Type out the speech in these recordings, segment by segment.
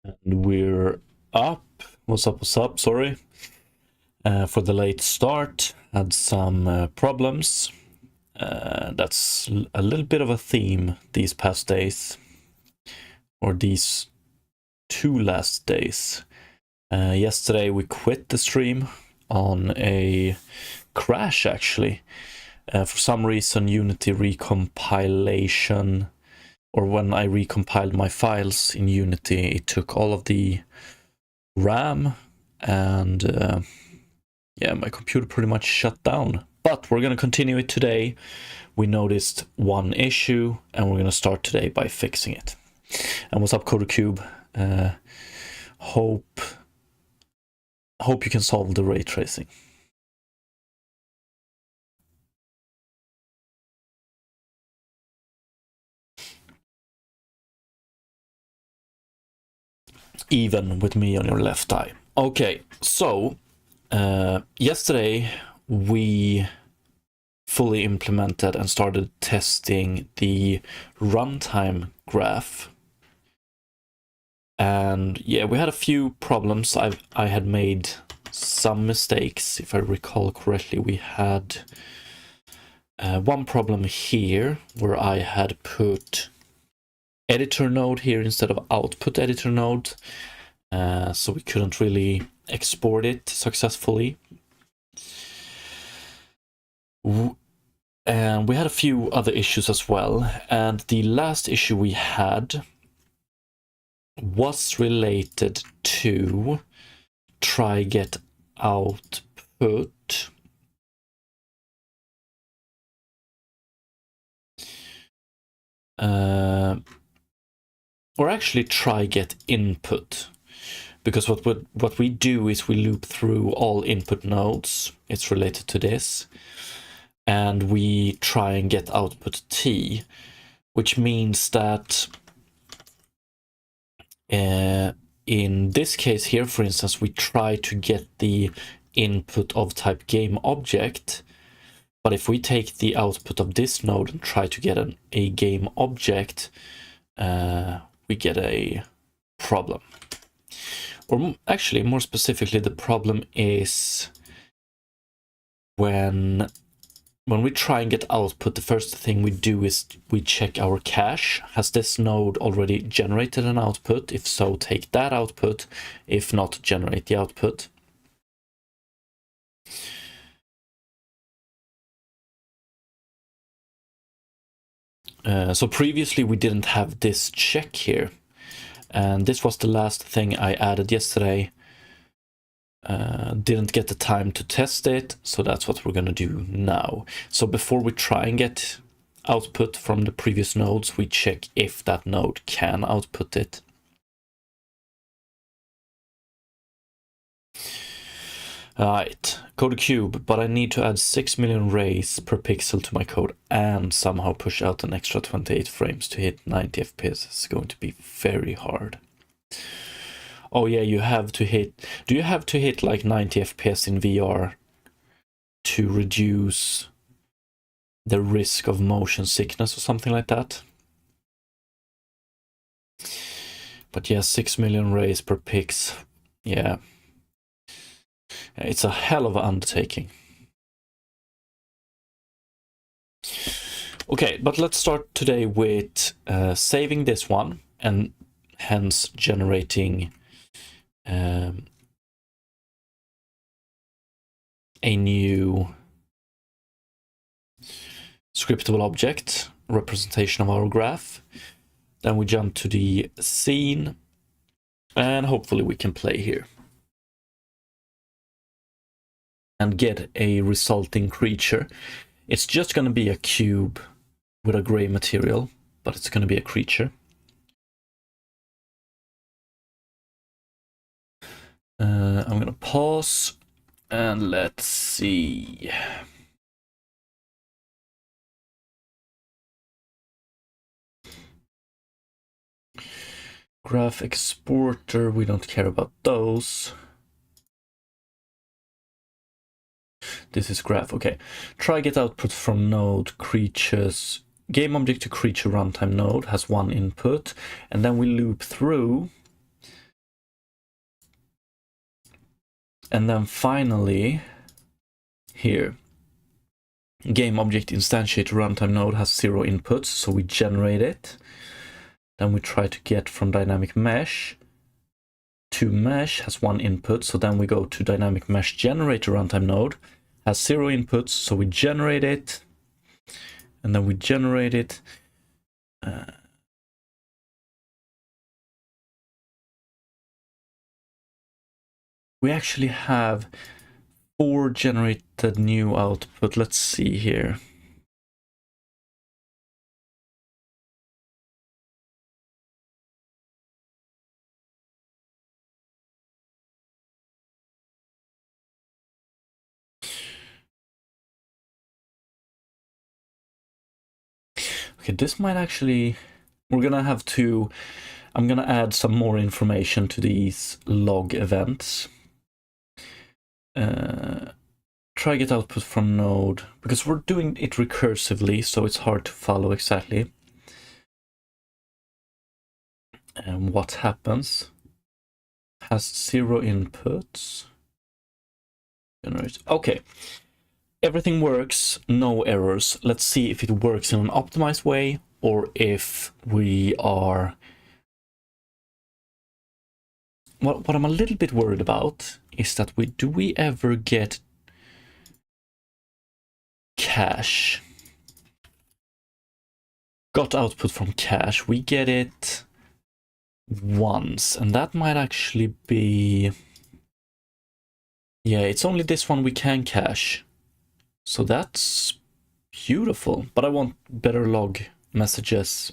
And we're up. What's up, what's up? Sorry for the late start. Had some problems. That's a little bit of a theme these past days, or these two last days. Yesterday we quit the stream on a crash, actually. For some reason, Unity recompilation, or when I recompiled my files in Unity, it took all of the RAM, and yeah, my computer pretty much shut down. But we're gonna continue it today. We noticed one issue, and we're gonna start today by fixing it. And what's up, CoderCube? Hope you can solve the ray tracing. Even with me on your left eye. Okay, so yesterday we fully implemented and started testing the runtime graph. And yeah, we had a few problems. I had made some mistakes. If I recall correctly, we had one problem here where I had put editor node here instead of output editor node, so we couldn't really export it successfully. And we had a few other issues as well, and the last issue we had was related to try get output or actually try get input, because what we do is we loop through all input nodes. It's related to this, and we try and get output t, which means that in this case here, for instance, we try to get the input of type game object, but if we take the output of this node and try to get a game object, we get a problem. Or actually, more specifically, the problem is when we try and get output, the first thing we do is we check our cache. Has this node already generated an output? If so, take that output. If not, generate the output. So previously we didn't have this check here, and this was the last thing I added yesterday. Didn't get the time to test it, so that's what we're gonna do now. So before we try and get output from the previous nodes, we check if that node can output it. Alright, CoderCube, but I need to add 6 million rays per pixel to my code and somehow push out an extra 28 frames to hit 90 FPS. It's going to be very hard. Oh yeah, you have to hit... Do you have to hit like 90 FPS in VR to reduce the risk of motion sickness or something like that? But yeah, 6 million rays per pix. Yeah. It's a hell of an undertaking. Okay, but let's start today with saving this one and hence generating a new scriptable object representation of our graph. Then we jump to the scene and hopefully we can play here and get a resulting creature. It's just going to be a cube with a gray material, but it's going to be a creature. I'm going to pause and let's see. Graph exporter, we don't care about those. This is graph, okay. Try get output from node creatures. Game object to creature runtime node has one input, and then we loop through And then finally, here, game object instantiate runtime node has 0 inputs, so we generate it. Then we try to get from dynamic mesh to mesh has 1 input, so then we go to dynamic mesh generator runtime node, has 0 inputs, so we generate it, and then we generate it. We actually have 4 generated new output. Let's see here. Okay, this might actually, we're gonna have to, I'm gonna add some more information to these log events. Try get output from node, because we're doing it recursively, so it's hard to follow exactly what happens. Has 0 inputs. Generate. Okay. Everything works, no errors. Let's see if it works in an optimized way or if we are... What I'm a little bit worried about is that do we ever get cache? Got output from cache. We get it once, and that might actually be... Yeah, it's only this one we can cache. So that's beautiful, but I want better log messages.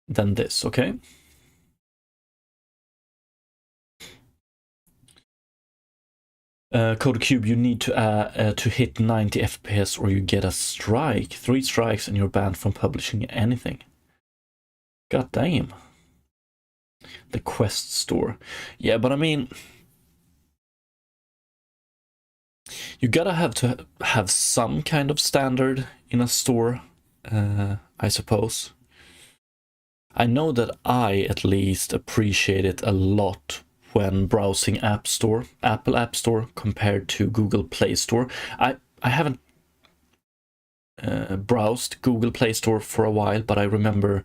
Than this, okay? CodeCube, you need to hit 90 FPS or you get a strike. 3 strikes and you're banned from publishing anything. God damn. The Quest store. Yeah, but I mean, you gotta have some kind of standard in a store, I suppose. I know that I at least appreciate it a lot when browsing Apple App Store compared to Google Play Store. I haven't browsed Google Play Store for a while, but I remember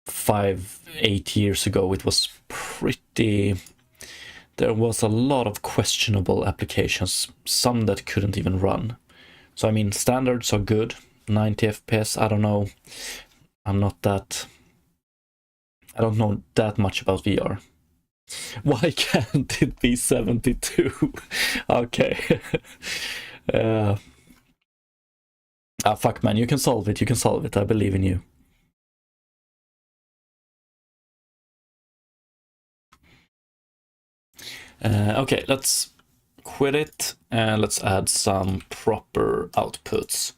5-8 years ago it was pretty... There was a lot of questionable applications, some that couldn't even run. So I mean, standards are good, 90 FPS, I don't know. I don't know that much about VR. Why can't it be 72? Okay. Fuck man, you can solve it, I believe in you. Okay, let's quit it and let's add some proper outputs.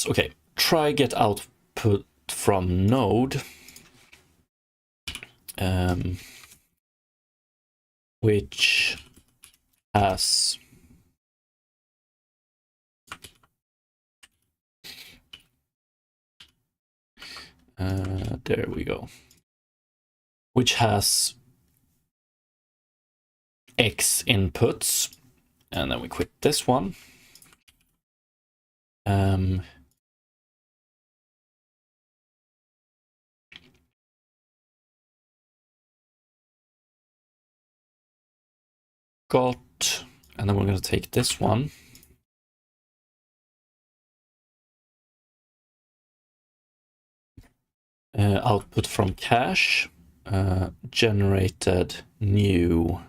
Okay, try get output from node, which has there we go, which has X inputs, and then we quit this one. Got, and then we're going to take this one. Output from cache, generated new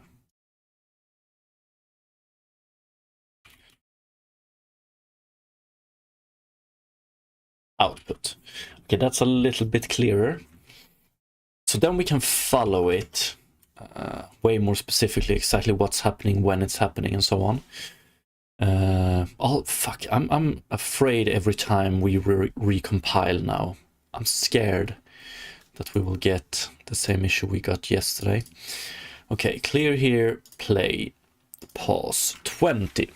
output. Okay, that's a little bit clearer. So then we can follow it way more specifically, exactly what's happening, when it's happening, and so on. Oh fuck! I'm afraid every time we recompile now. I'm scared that we will get the same issue we got yesterday. Okay, clear here, play, pause, 20.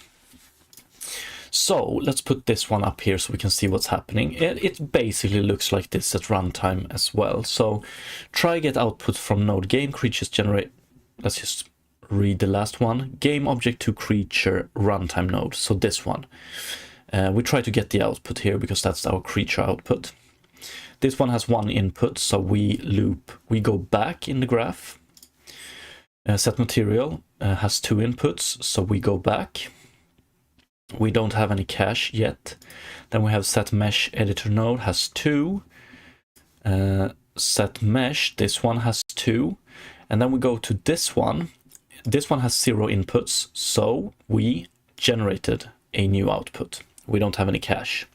So let's put this one up here so we can see what's happening. It basically looks like this at runtime as well. So try get output from node game creatures generate. Let's just read the last one. Game object to creature runtime node. So this one. We try to get the output here because that's our creature output. This one has one input, so we loop. We go back in the graph. Set material has two inputs, so we go back. We don't have any cache yet. Then we have set mesh editor node has two. Set mesh, this one has two. And then we go to this one. This one has 0 inputs, so we generated a new output. We don't have any cache.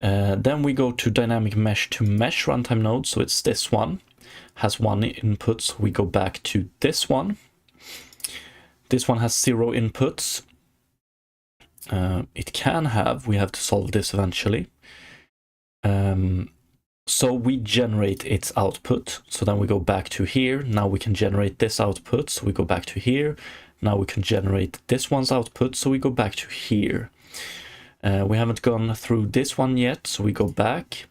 Then we go to dynamic mesh to mesh runtime node, so it's this one. Has one input, so we go back to this one. This one has 0 inputs. It can have, we have to solve this eventually. So we generate its output. So then we go back to here. Now we can generate this output. So we go back to here. Now we can generate this one's output. So we go back to here. We haven't gone through this one yet. So we go back.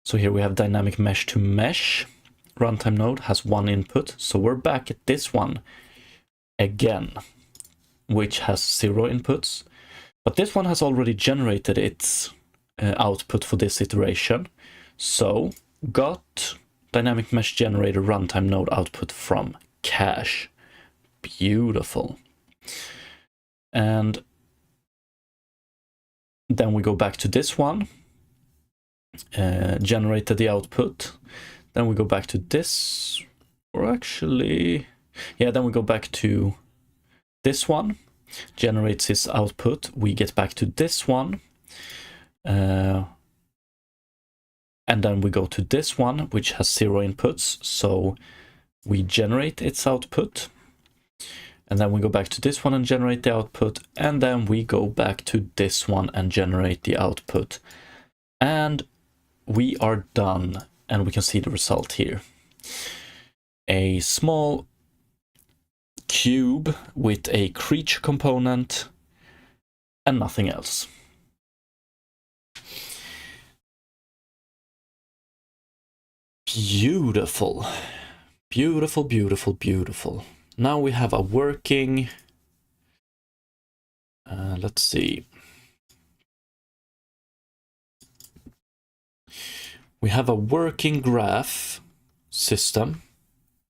So here we have dynamic mesh to mesh. Runtime node has one input. So we're back at this one again, which has 0 inputs. But this one has already generated its output for this iteration. So got dynamic mesh generator runtime node output from cache. Beautiful. And then we go back to this one, generated the output. Then we go back to this, or actually, yeah, then we go back to this one, generates its output. We get back to this one. And then we go to this one, which has 0 inputs. So we generate its output. And then we go back to this one and generate the output. And then we go back to this one and generate the output. And we are done. And we can see the result here. A small cube with a creature component and nothing else. Beautiful. Beautiful, beautiful, beautiful. Now we have a working, let's see. We have a working graph system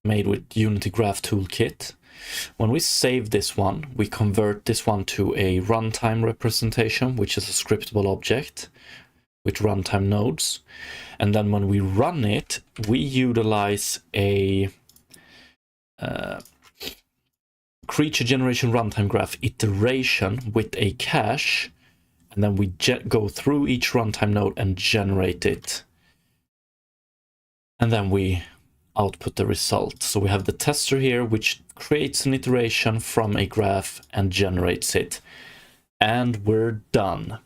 made with Unity Graph Toolkit. When we save this one, we convert this one to a runtime representation, which is a scriptable object with runtime nodes. And then when we run it, we utilize a creature generation runtime graph iteration with a cache. And then we go through each runtime node and generate it. And then we output the result. So we have the tester here, which creates an iteration from a graph and generates it. And we're done.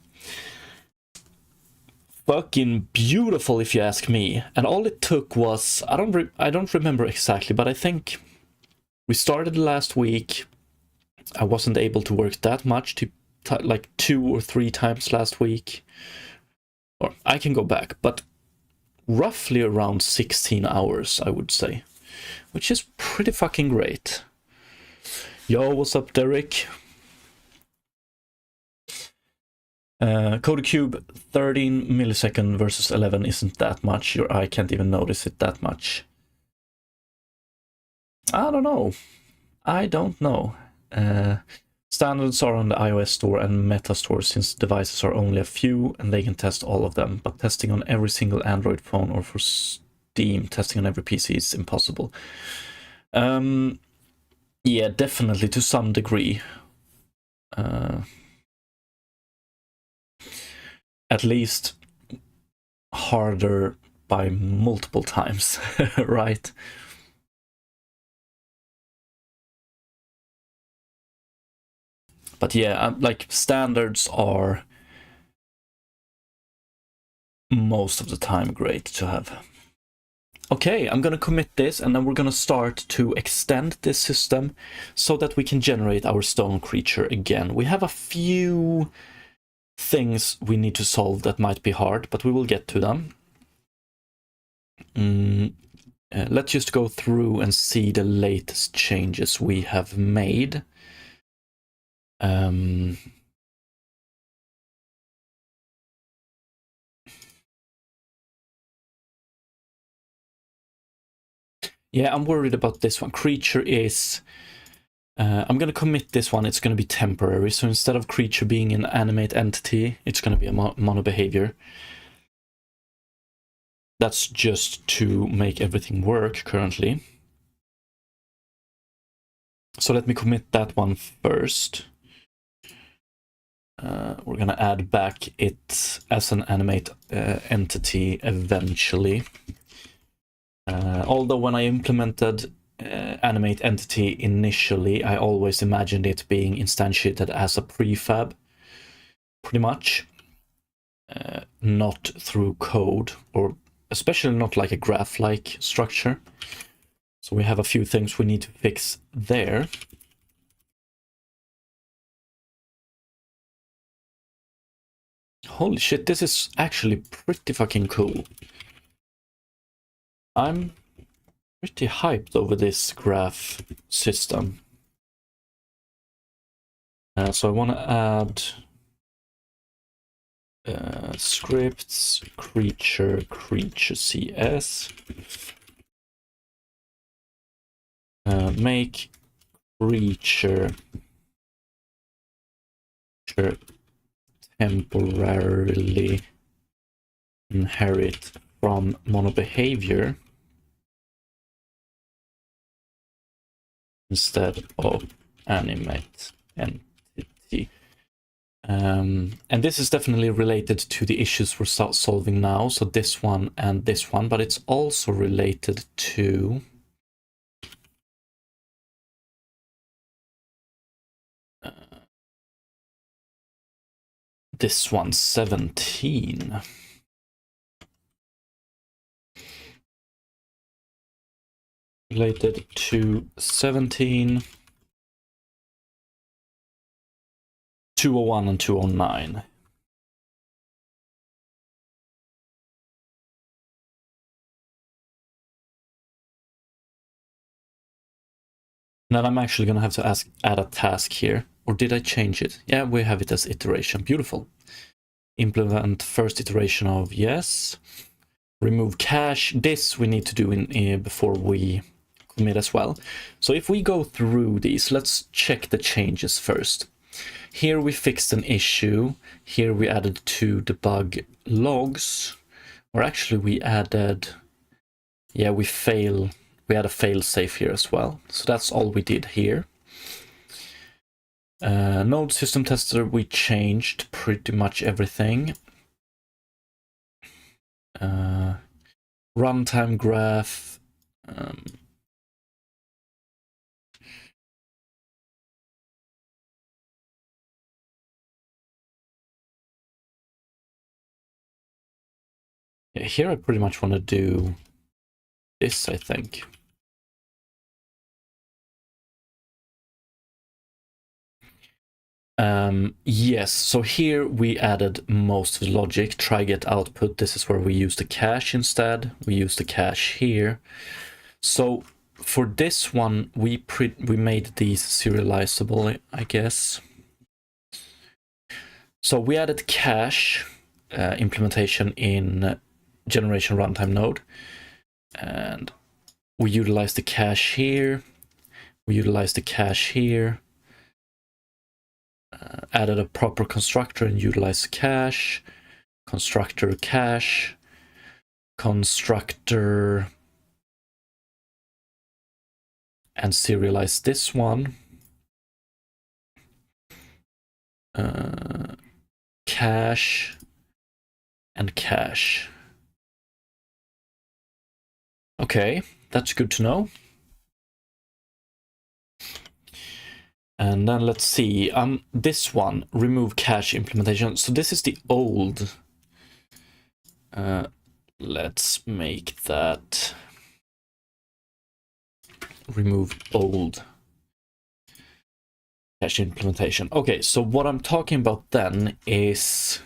Fucking beautiful, if you ask me. And all it took was, I don't remember exactly, but I think we started last week. I wasn't able to work that much, like 2 or 3 times last week. Or I can go back, but roughly around 16 hours, I would say, which is pretty fucking great. Yo, what's up, Derek? CodeCube, 13 millisecond versus 11 isn't that much. Your eye can't even notice it that much. I don't know. I don't know. Standards are on the iOS store and Meta store since devices are only a few and they can test all of them. But testing on every single Android phone or for Steam, testing on every PC is impossible. Yeah, definitely to some degree. At least harder by multiple times, right? But yeah, like standards are most of the time great to have. Okay, I'm gonna commit this and then we're gonna start to extend this system so that we can generate our stone creature again. We have a few things we need to solve that might be hard, but we will get to them. Let's just go through and see the latest changes we have made. Yeah, I'm worried about this one. Creature is... I'm going to commit this one. It's going to be temporary. So instead of creature being an animate entity, it's going to be a mono behavior. That's just to make everything work currently. So let me commit that one first. We're going to add back it as an animate entity eventually. Although when I implemented animate entity initially, I always imagined it being instantiated as a prefab, pretty much. Not through code, or especially not like a graph-like structure. So we have a few things we need to fix there. Holy shit, this is actually pretty fucking cool. I'm pretty hyped over this graph system. So I want to add scripts, creature CS, make creature temporarily inherit from mono behavior instead of animate entity. And this is definitely related to the issues we're solving now, so this one and this one, but it's also related to this one, 17. Related to 17, 201 and 209. Now I'm actually going to have to add a task here. Or did I change it? Yeah, we have it as iteration. Beautiful. Implement first iteration of yes. Remove cache. This we need to do before we commit as well. So if we go through these, let's check the changes first. Here we fixed an issue. Here we added 2 debug logs. Or actually we added... Yeah, we had a fail safe here as well. So that's all we did here. Node system tester, we changed pretty much everything. Runtime graph. Yeah, here I pretty much want to do this, I think. Yes, so here we added most of the logic, try get output. This is where we use the cache instead. We use the cache here. So for this one, we made these serializable, I guess. So we added cache implementation in generation runtime node, and we utilize the cache here. We utilize the cache here. Added a proper constructor and utilized cache, constructor cache, constructor, and serialize this one. Cache and cache. Okay, that's good to know. And then let's see, this one, remove cache implementation. So this is the old. Let's make that remove old cache implementation. Okay, so what I'm talking about then is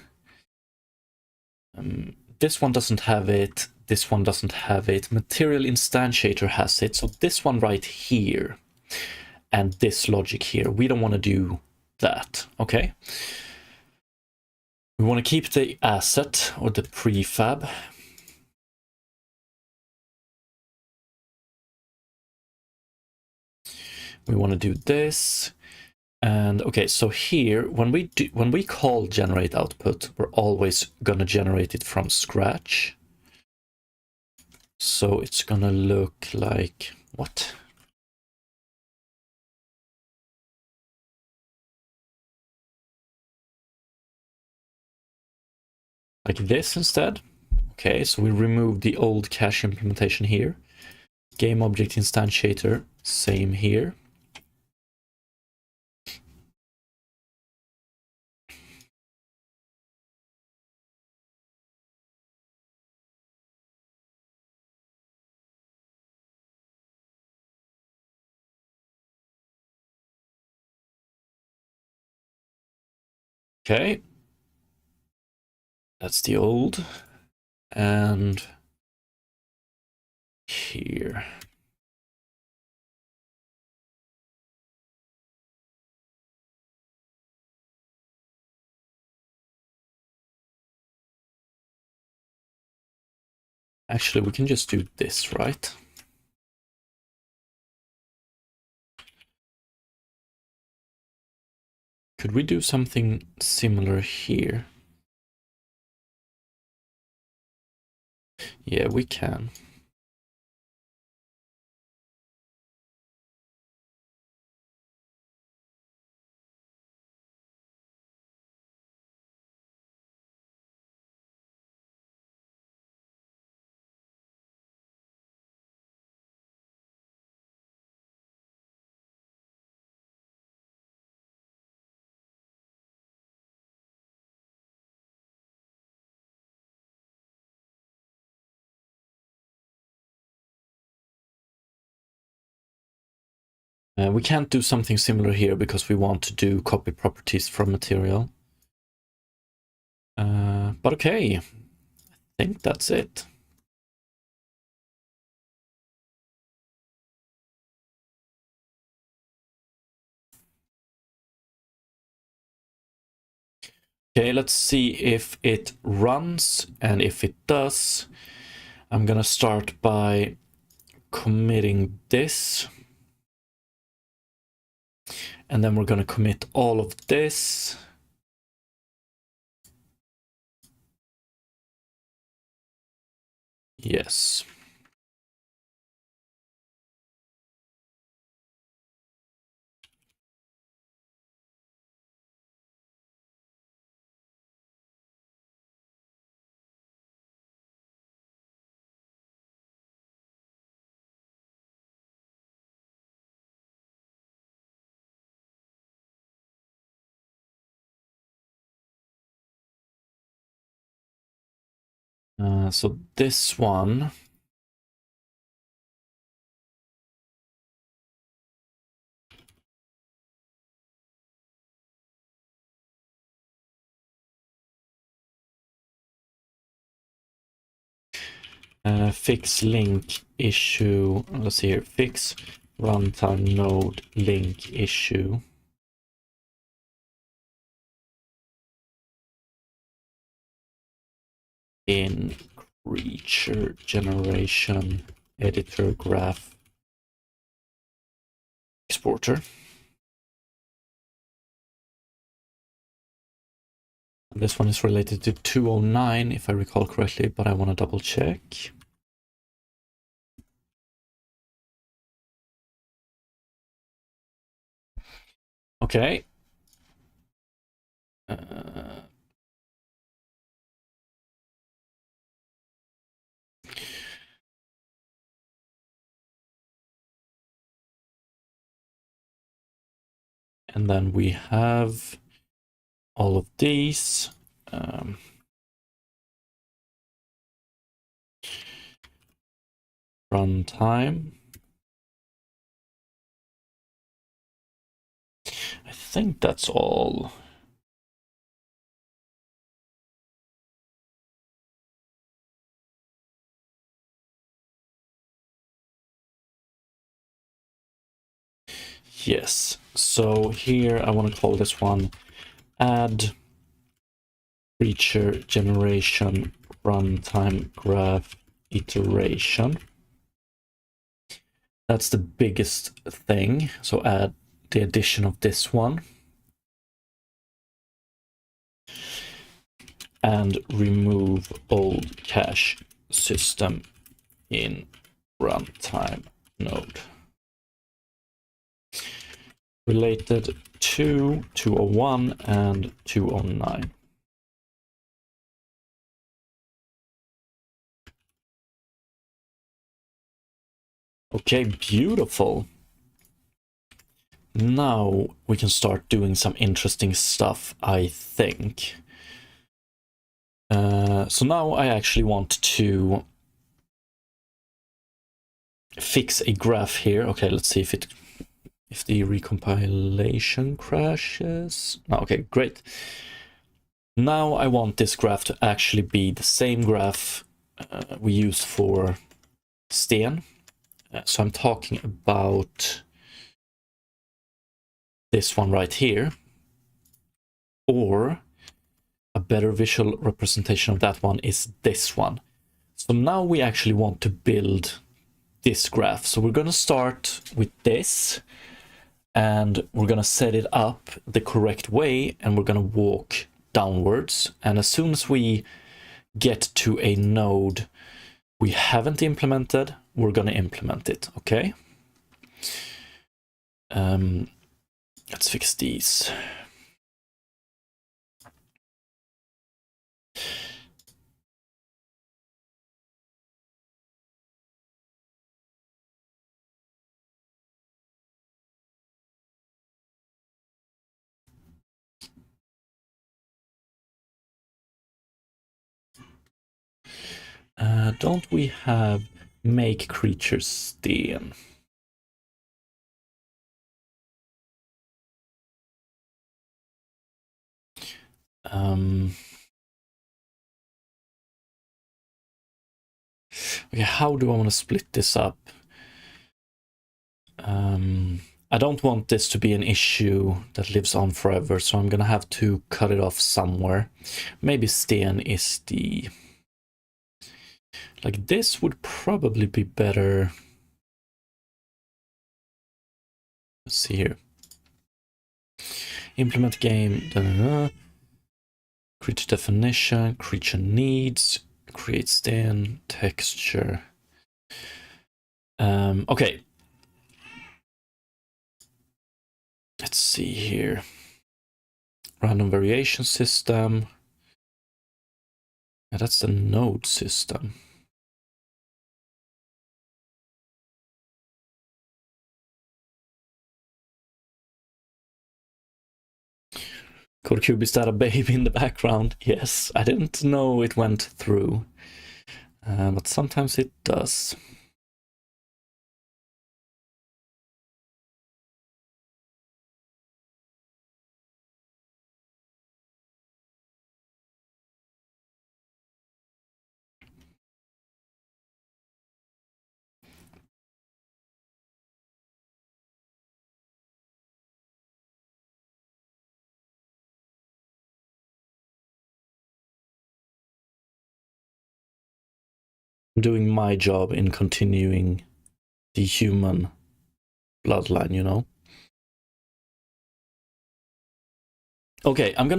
this one doesn't have it, this one doesn't have it, material instantiator has it, so this one right here and this logic here, we don't want to do that, okay? We want to keep the asset or the prefab. We want to do this. And okay, so here when we call generate output, we're always gonna generate it from scratch. So it's gonna look like what? Like this instead. Okay, so we remove the old cache implementation here. Game object instantiator, same here. Okay. That's the old. And here. Actually, we can just do this, right? Could we do something similar here? Yeah, we can. We can't do something similar here because we want to do copy properties from material. But okay, I think that's it. Okay, let's see if it runs, and if it does, I'm gonna start by committing this. And then we're gonna commit all of this. Yes. So this one, fix link issue, let's see here, fix runtime node link issue. In creature generation editor graph exporter. This one is related to 209 if I recall correctly, but I want to double check. Okay. And then we have all of these. Runtime. I think that's all. Yes, so here I want to call this one add creature generation runtime graph iteration. That's the biggest thing, so add the addition of this one. And remove old cache system in runtime node. Related to 201 and 209. Okay, beautiful. Now we can start doing some interesting stuff, I think. So now I actually want to fix a graph here. Okay, let's see if the recompilation crashes. Oh, okay, great. Now I want this graph to actually be the same graph we use for Sten. So I'm talking about this one right here, or a better visual representation of that one is this one. So now we actually want to build this graph. So we're going to start with this, and we're going to set it up the correct way, and we're going to walk downwards. And as soon as we get to a node we haven't implemented, we're going to implement it, okay? Let's fix these. Don't we have make creatures Sten? Okay, how do I want to split this up? I don't want this to be an issue that lives on forever, so I'm gonna have to cut it off somewhere. Maybe Sten is the... Like, this would probably be better. Let's see here. Implement game, creature definition, creature needs, create Sten, texture. Okay. Let's see here. Random variation system. Yeah, that's the node system. CodeCube, is that a baby in the background? Yes, I didn't know it went through, but sometimes it does. I'm doing my job in continuing the human bloodline, you know? Okay, I'm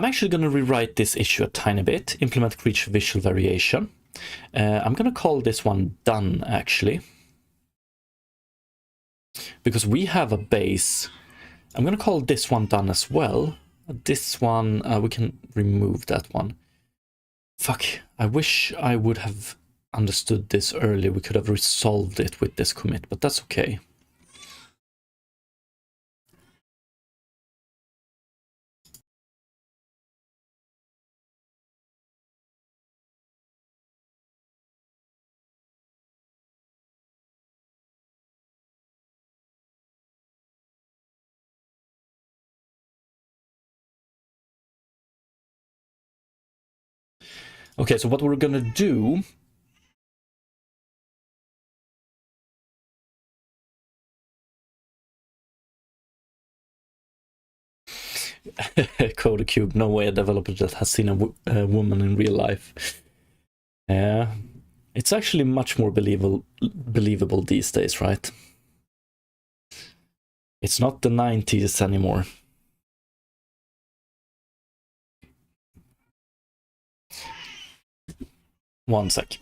actually gonna rewrite this issue a tiny bit, implement creature visual variation. I'm gonna call this one done, actually. Because we have a base. I'm gonna call this one done as well. This one, we can remove that one. Fuck, I wish I would have understood this earlier. We could have resolved it with this commit, but that's okay. Okay, so what we're gonna do Code Cube, no way a developer that has seen a woman in real life. Yeah, it's actually much more believable these days, right? It's not the 90s anymore. One sec.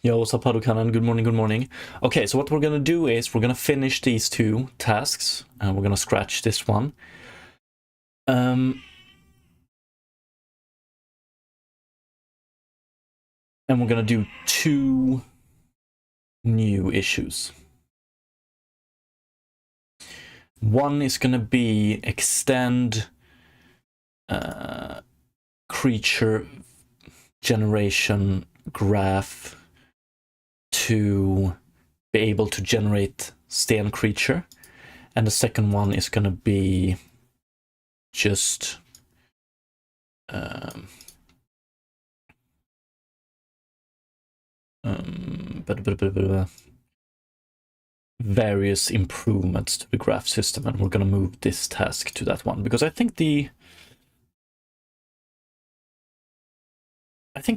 Yo, what's up, Harukanan? Good morning, good morning. Okay, so what we're gonna do is we're gonna finish these two tasks, and we're gonna scratch this one. And we're gonna do two new issues. One is gonna be extend creature generation graph to be able to generate Sten creature, and the second one is gonna be just various improvements to the graph system, and we're gonna move this task to that one because I think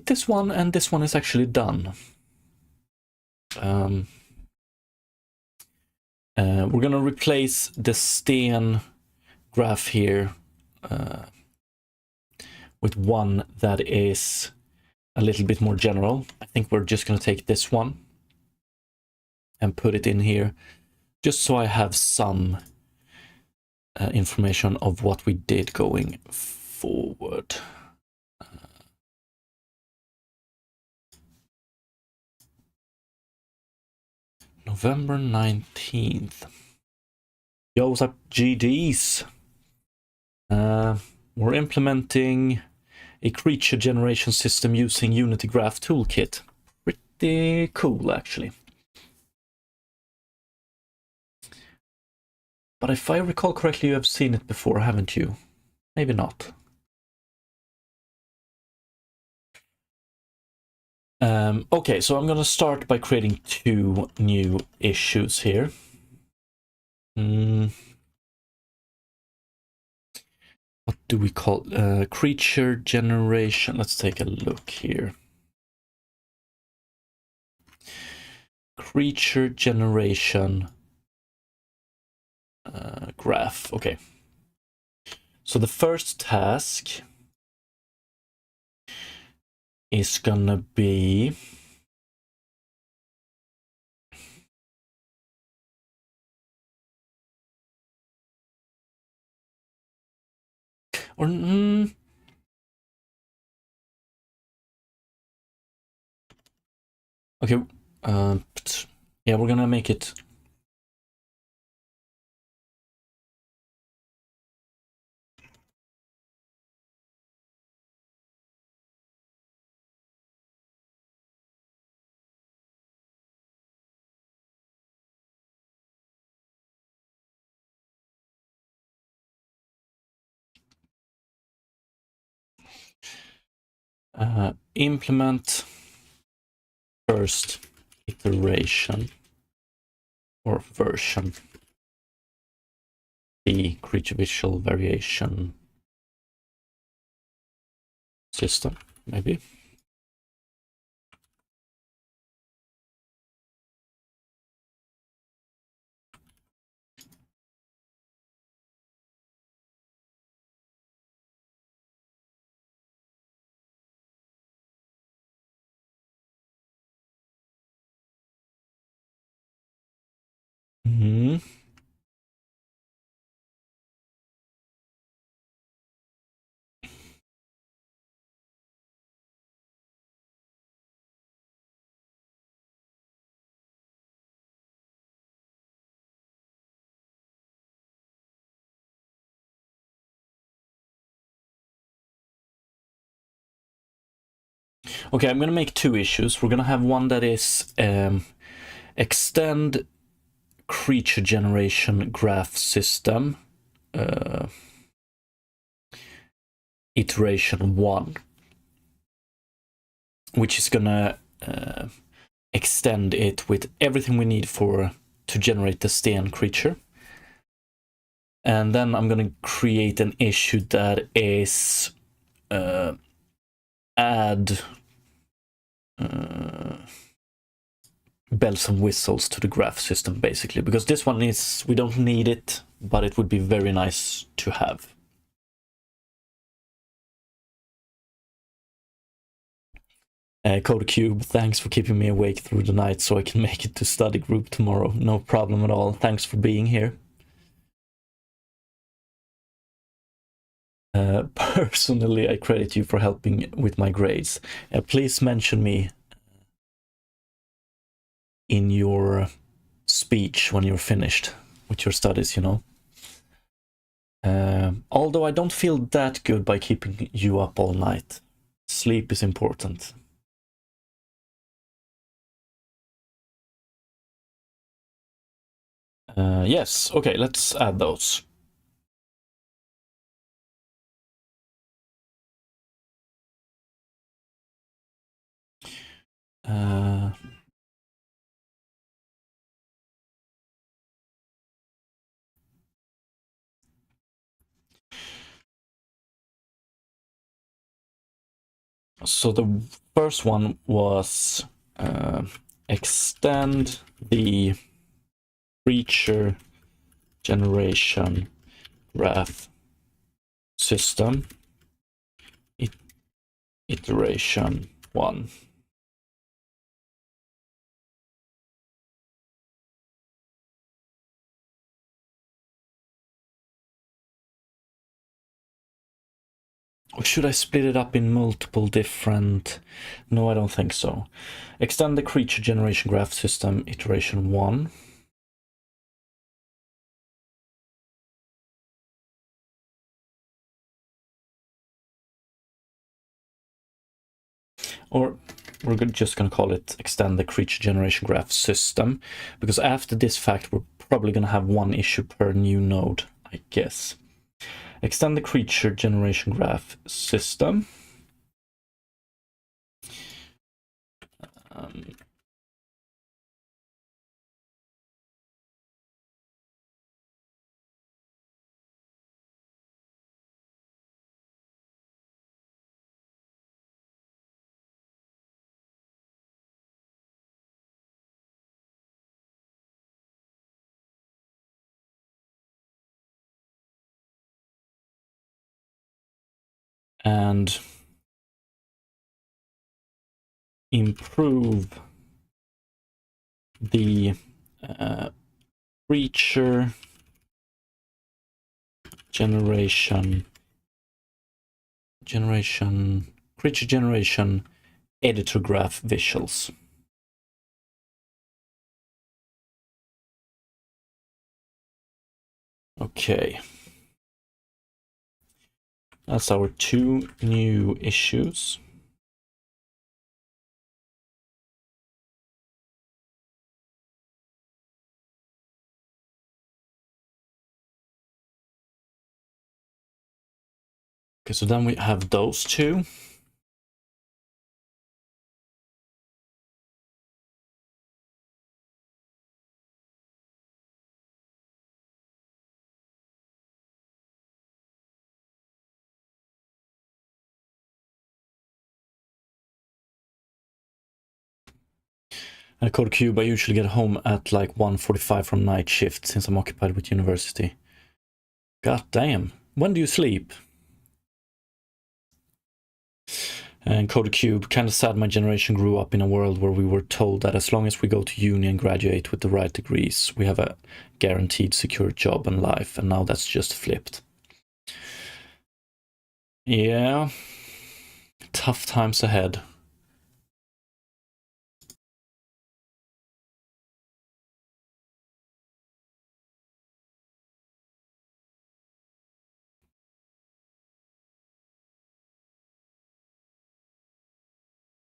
this one and this one is actually done. We're gonna replace the Sten graph here with one that is a little bit more general. I think we're just gonna take this one and put it in here, just so I have some information of what we did going forward. November 19th. Yo, what's up, GDs? We're implementing a creature generation system using Unity Graph Toolkit. Pretty cool, actually. But if I recall correctly, you have seen it before, haven't you? Maybe not. Okay, so I'm gonna start by creating two new issues here. What do we call creature generation? Let's take a look here. Creature generation graph. Okay. So the first task is gonna be or okay, yeah, we're gonna make it implement first iteration or version, the creature visual variation system, maybe. Mm-hmm. Okay, I'm gonna make two issues. We're gonna have one that is extend creature generation graph system iteration 1, which is gonna extend it with everything we need to generate the Sten creature. And then I'm gonna create an issue that is add bells and whistles to the graph system, basically, because this one is, we don't need it, but it would be very nice to have. CodeCube, thanks for keeping me awake through the night so I can make it to study group tomorrow. No problem at all. Thanks for being here. Personally, I credit you for helping with my grades. Please mention me in your speech when you're finished with your studies, you know. Although I don't feel that good by keeping you up all night. Sleep is important. Yes, okay, let's add those. So the first one was extend the creature generation graph system iteration 1. Or should I split it up in multiple different? No, I don't think so. Extend the creature generation graph system iteration 1. Or we're just going to call it extend the creature generation graph system, because after this fact, we're probably going to have one issue per new node, I guess. Extend the creature generation graph system. And improve the creature creature generation editor graph visuals. Okay. That's our two new issues. Okay, so then we have those two. Code Cube, I usually get home at like 1:45 from night shift since I'm occupied with university. God damn. When do you sleep? And Code Cube, kind of sad my generation grew up in a world where we were told that as long as we go to uni and graduate with the right degrees, we have a guaranteed secure job and life, and now that's just flipped. Yeah. Tough times ahead.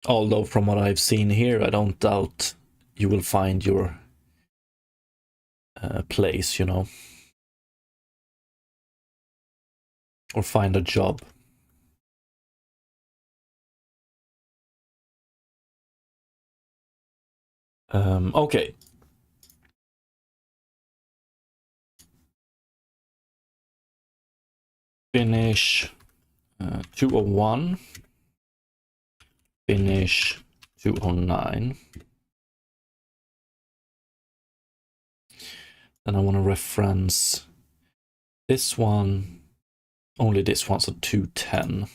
Although from what I've seen here, I don't doubt you will find your place, you know, or find a job. Okay. Finish 201. Finish 209. Then I want to reference this one, only this one, so 210.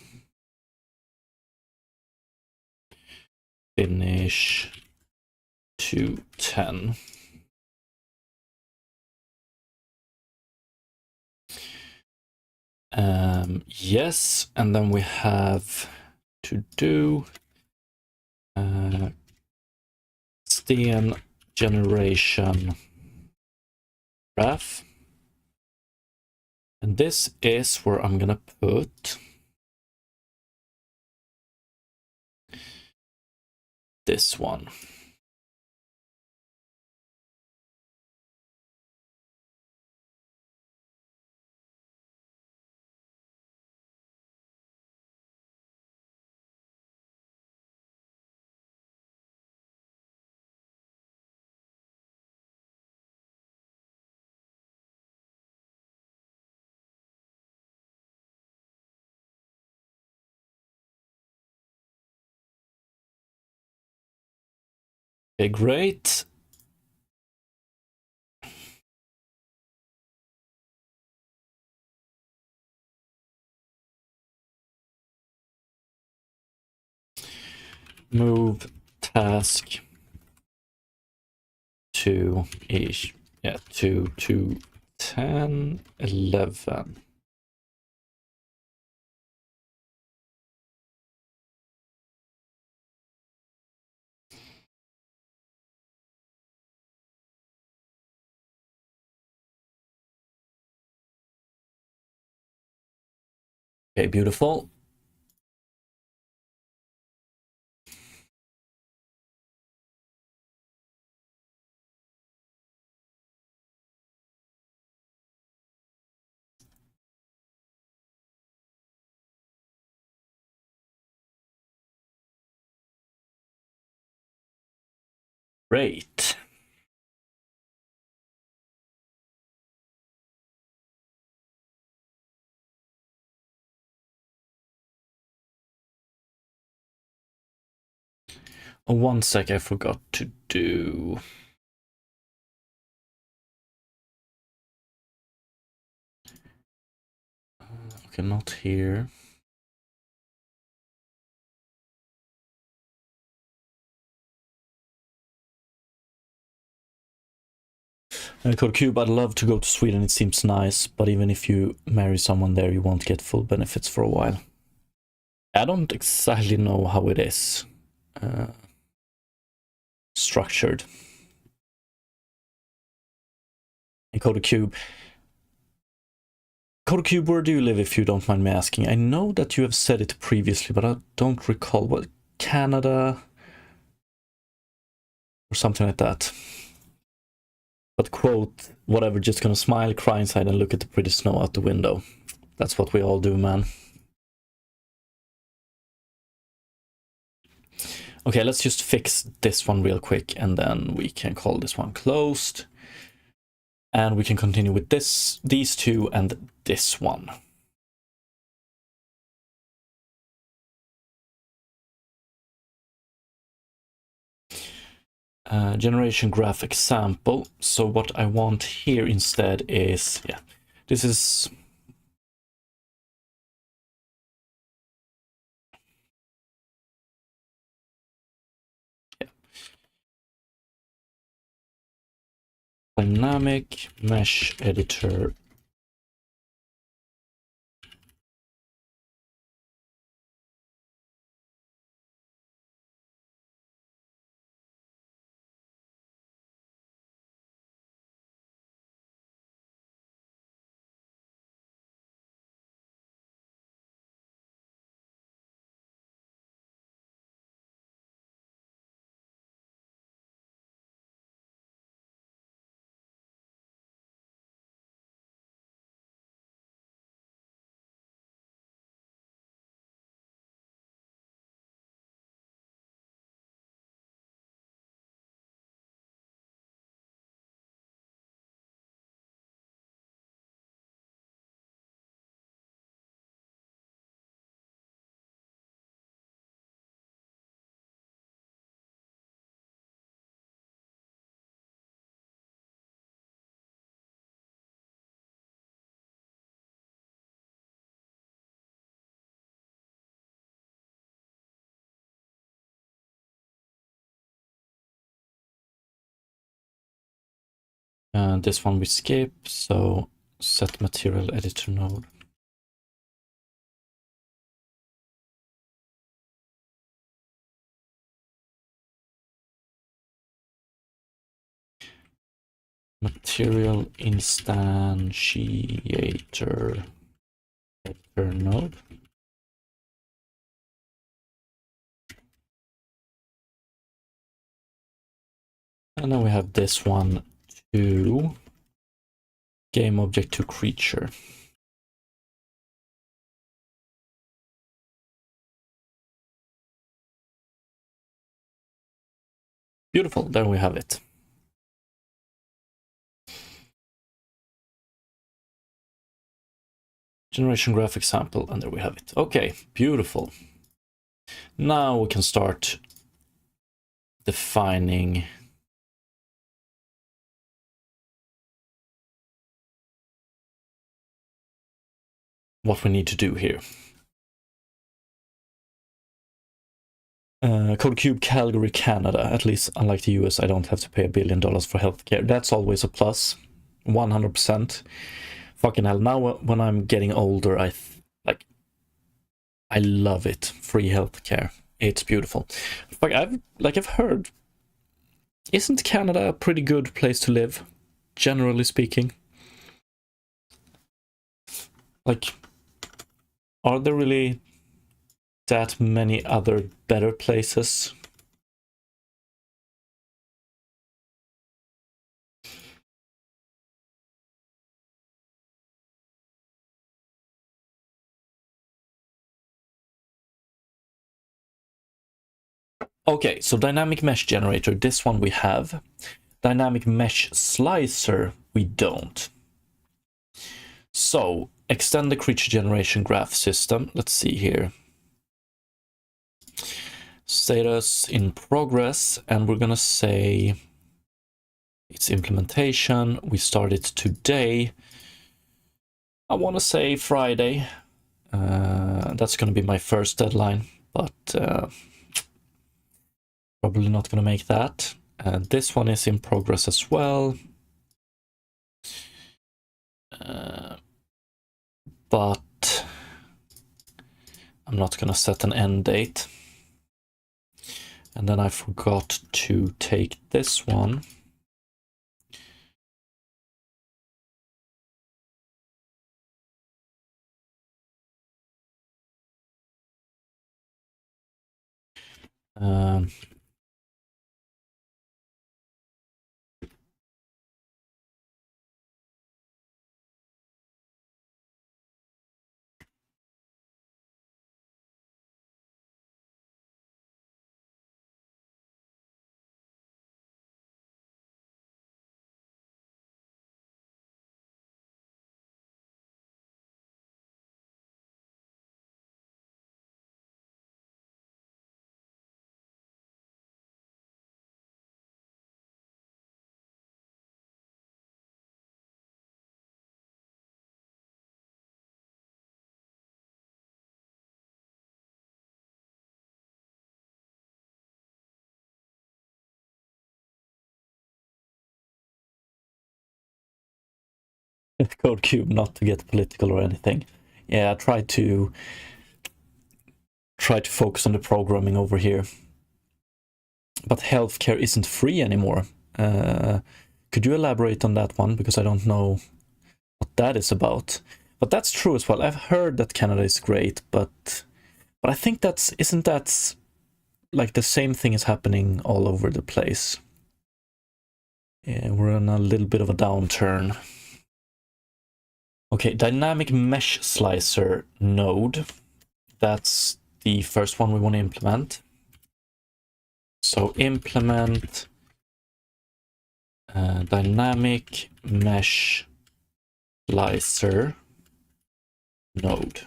Finish 210. Yes, and then we have to do Sten generation graph. And this is where I'm gonna put this one. Okay, great. Move task to each, yeah, to 10, 11. Okay, beautiful. Great. Oh, one sec, I forgot to do. Okay, not here. Code Cube, I'd love to go to Sweden, it seems nice, but even if you marry someone there, you won't get full benefits for a while. I don't exactly know how it is structured. And Code Cube, where do you live, if you don't mind me asking? I know that you have said it previously, but I don't recall. What, Canada? Or something like that. But quote, whatever, just gonna smile, cry inside, and look at the pretty snow out the window. That's what we all do, man. Okay, let's just fix this one real quick, and then we can call this one closed. And we can continue with these two, and this one. generation graph example. So what I want here instead is, yeah, this is dynamic mesh editor. This one we skip, so set material editor node. Material instantiator editor node. And then we have this one to game object to creature. Beautiful, there we have it. Generation graph example, and there we have it. Okay, beautiful. Now we can start defining what we need to do here. CodeCube, Calgary, Canada. At least, unlike the US, I don't have to pay $1 billion for healthcare. That's always a plus. 100%. Fucking hell. Now, when I'm getting older, I love it. Free healthcare. It's beautiful. Like I've heard, isn't Canada a pretty good place to live, generally speaking? Like, are there really that many other better places? Okay, so dynamic mesh generator, this one we have. Dynamic mesh slicer, we don't. So, extend the creature generation graph system. Let's see here. Status in progress, and we're gonna say it's implementation. We started today. I want to say Friday. That's gonna be my first deadline, but probably not gonna make that. This one is in progress as well. But I'm not gonna set an end date. And then I forgot to take this one. Code Cube, not to get political or anything. Yeah, I try to focus on the programming over here. But healthcare isn't free anymore. Could you elaborate on that one? Because I don't know what that is about. But that's true as well. I've heard that Canada is great, but I think isn't that like the same thing is happening all over the place. Yeah, we're in a little bit of a downturn. Okay, dynamic mesh slicer node. That's the first one we want to implement. So implement dynamic mesh slicer node.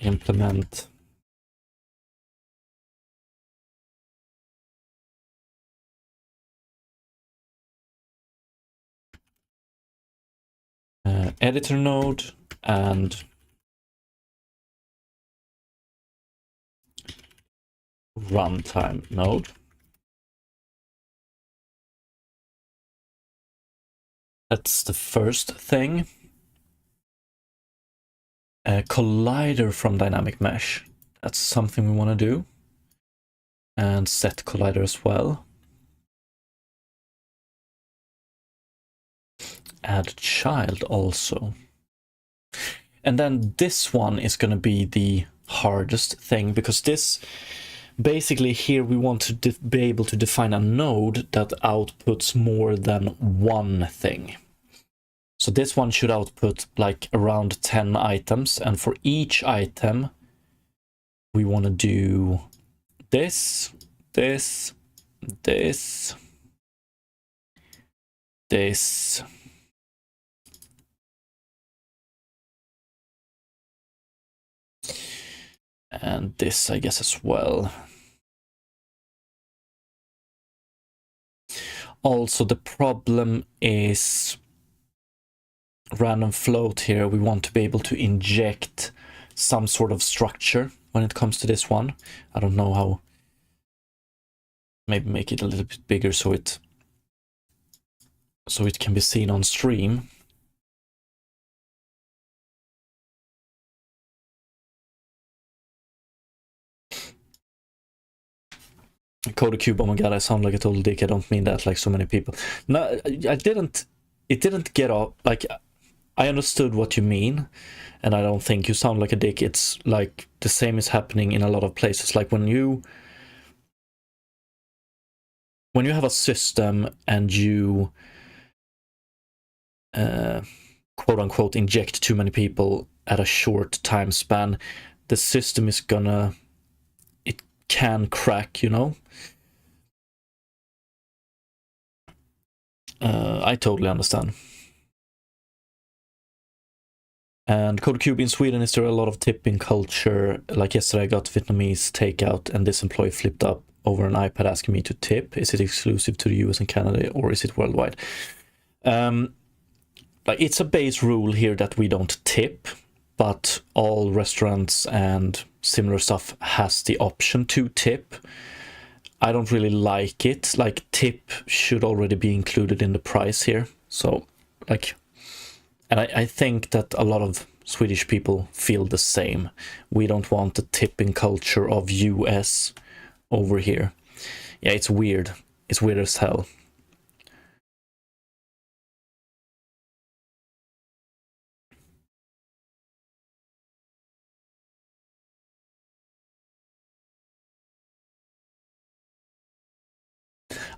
Implement editor node and runtime node. That's the first thing. Collider from dynamic mesh. That's something we want to do. And set collider as well. Add child also. And then this one is going to be the hardest thing, because this basically here we want to be able to define a node that outputs more than one thing. So this one should output like around 10 items, and for each item we want to do this, this, this, this, and this, I guess, as well. Also, the problem is random float here. We want to be able to inject some sort of structure when it comes to this one. I don't know how. Maybe make it a little bit bigger so it can be seen on stream. Code Cube, oh my god, I sound like a total dick. I don't mean that like so many people. No, I didn't. It didn't get off. Like, I understood what you mean, and I don't think you sound like a dick. It's like the same is happening in a lot of places. Like when you have a system and you quote unquote inject too many people at a short time span, the system is gonna, it can crack, you know. I totally understand. And Code Cube, in Sweden, is there a lot of tipping culture? Like yesterday I got Vietnamese takeout and this employee flipped up over an iPad asking me to tip. Is it exclusive to the US and Canada, or is it worldwide? Like, it's a base rule here that we don't tip, but all restaurants and similar stuff has the option to tip. I don't really like it. Like, tip should already be included in the price here. So, like, and I think that a lot of Swedish people feel the same. We don't want the tipping culture of US over here. Yeah, it's weird. It's weird as hell.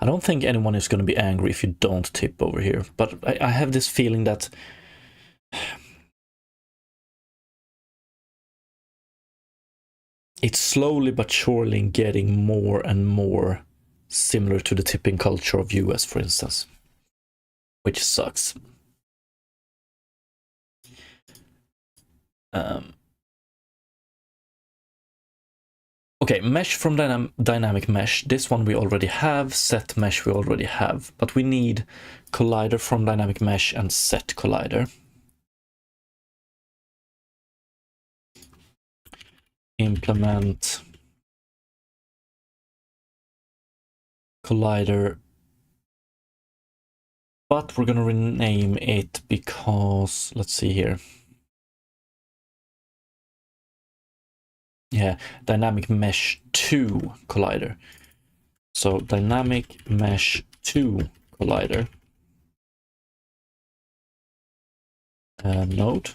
I don't think anyone is going to be angry if you don't tip over here, but I have this feeling that it's slowly but surely getting more and more similar to the tipping culture of US, for instance, which sucks. Okay, mesh from dynamic mesh. This one we already have. Set mesh we already have. But we need collider from dynamic mesh and set collider. Implement collider, but we're gonna rename it because, let's see here. Yeah, dynamic mesh 2 collider. So dynamic mesh 2 collider node.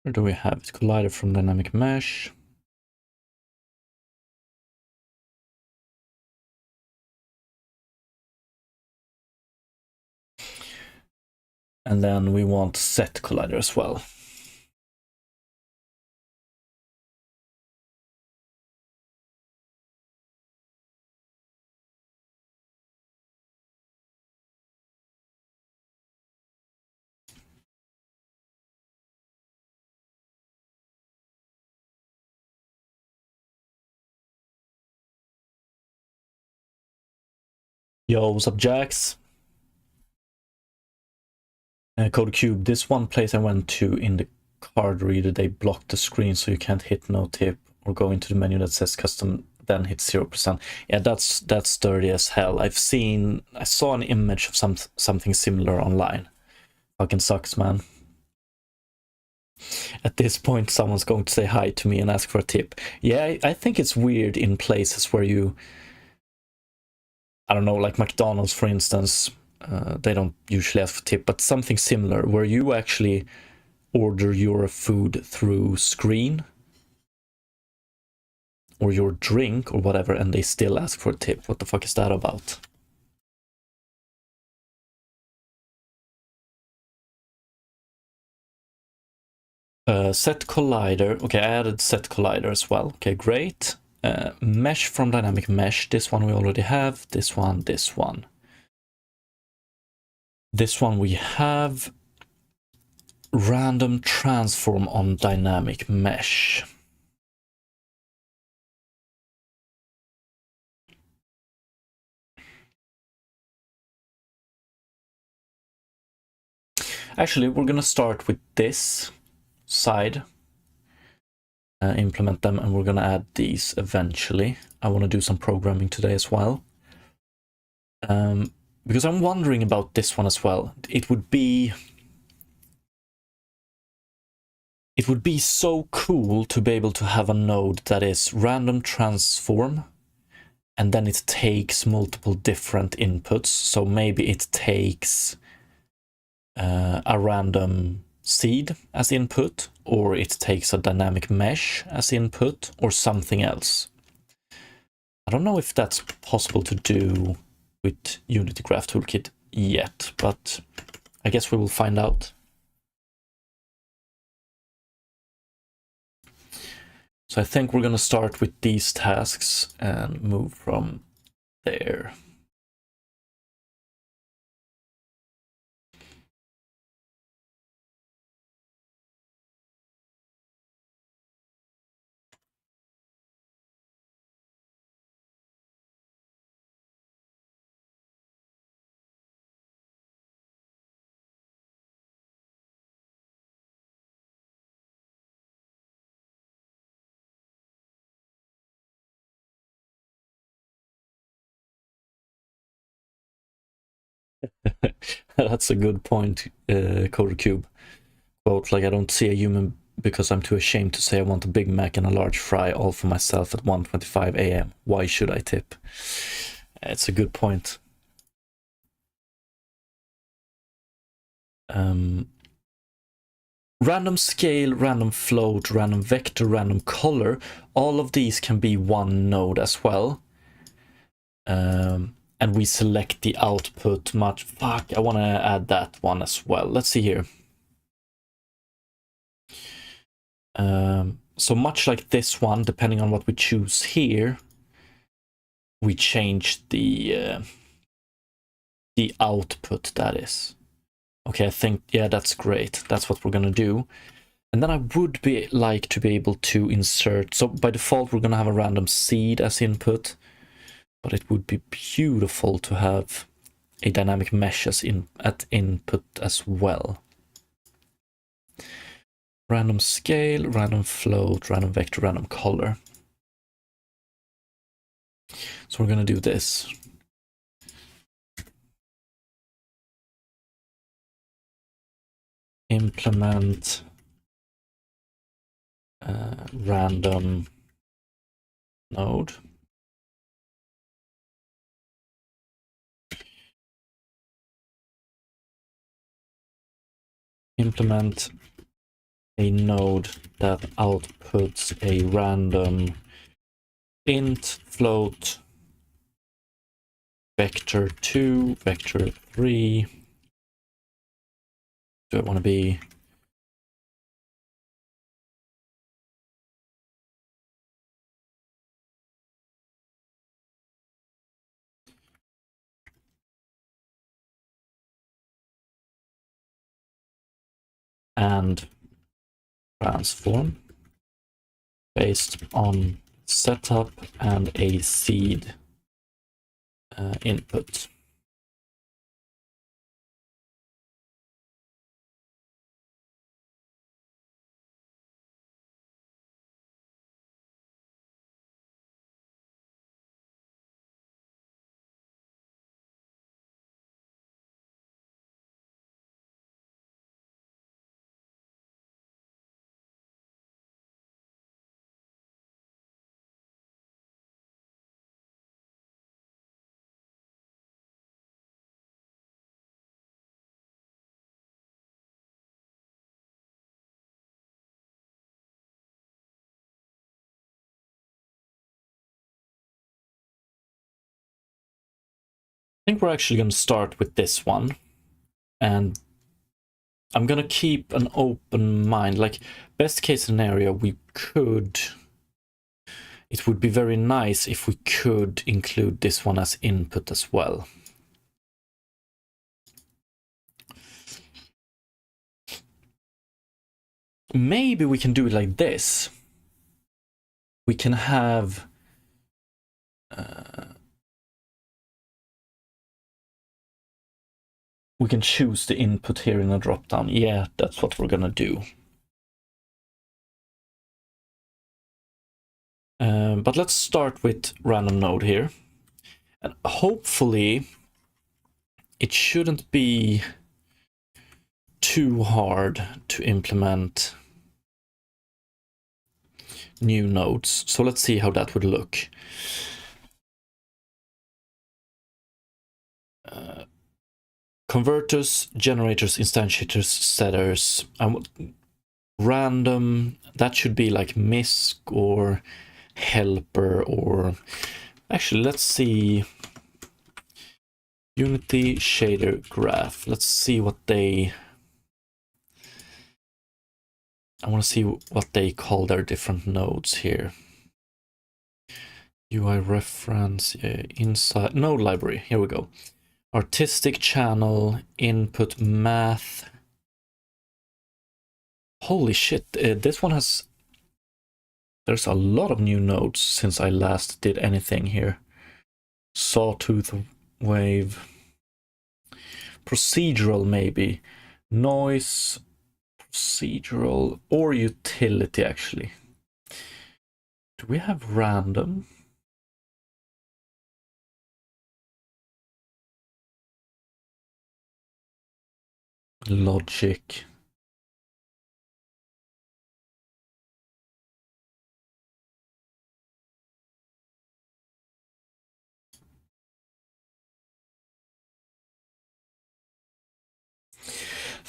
Where do we have it? Collider from dynamic mesh. And then we want set collider as well. Yo, what's up, Jax? Code Cube, this one place I went to in the card reader, they blocked the screen so you can't hit no tip or go into the menu that says custom, then hit 0%. Yeah, that's dirty as hell. I saw an image of something similar online. Fucking sucks, man. At this point, someone's going to say hi to me and ask for a tip. Yeah, I think it's weird in places where you, I don't know, like McDonald's, for instance, they don't usually ask for tip, but something similar where you actually order your food through screen or your drink or whatever, and they still ask for a tip. What the fuck is that about? Set collider. Okay, I added set collider as well. Okay, great. Mesh from dynamic mesh. This one we already have. This one, this one. This one we have. Random transform on dynamic mesh. Actually, we're gonna start with this side, implement them, and we're gonna add these eventually. I want to do some programming today as well, because I'm wondering about this one as well. It would be so cool to be able to have a node that is random transform, and then it takes multiple different inputs. So maybe it takes a random seed as input, or it takes a dynamic mesh as input, or something else. I don't know if that's possible to do with Unity Graph Toolkit yet, but I guess we will find out. So I think we're going to start with these tasks and move from there. That's a good point, Coder Cube. Quote, like, I don't see a human because I'm too ashamed to say I want a Big Mac and a large fry all for myself at 1:25 a.m. Why should I tip? It's a good point. Random scale, random float, random vector, random color, all of these can be one node as well. And we select the output much. Fuck, I want to add that one as well. Let's see here. So much like this one, depending on what we choose here, we change the output, that is. Okay, I think, yeah, that's great. That's what we're gonna do. And then I would like to be able to insert, so by default we're gonna have a random seed as input, but it would be beautiful to have a dynamic mesh as at input as well. Random scale, random float, random vector, random color. So we're gonna do this. Implement random node. Implement a node that outputs a random int, float, vector 2, vector 3. Do I want to be and transform based on setup and a seed input. I think we're actually going to start with this one, and I'm going to keep an open mind. Like, best case scenario, it would be very nice if we could include this one as input as well. Maybe we can do it like this. We can have we can choose the input here in a drop-down. Yeah, that's what we're gonna do. But let's start with random node here. And hopefully it shouldn't be too hard to implement new nodes. So let's see how that would look. Converters, generators, instantiators, setters. Random, that should be like misc or helper, or actually let's see, Unity shader graph. Let's see what I want to see what they call their different nodes here. UI reference, inside node library. Here we go. Artistic channel, input math. Holy shit, this one has, there's a lot of new nodes since I last did anything here. Sawtooth wave. Procedural maybe. Noise, procedural, or utility actually. Do we have random? Logic.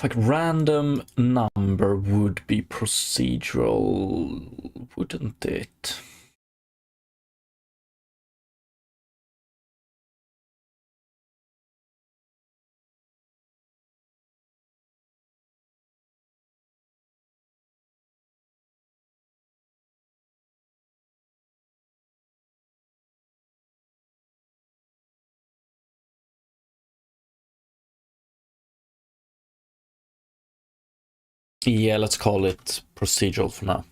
Like random number would be procedural, wouldn't it? Yeah, let's call it procedural for now.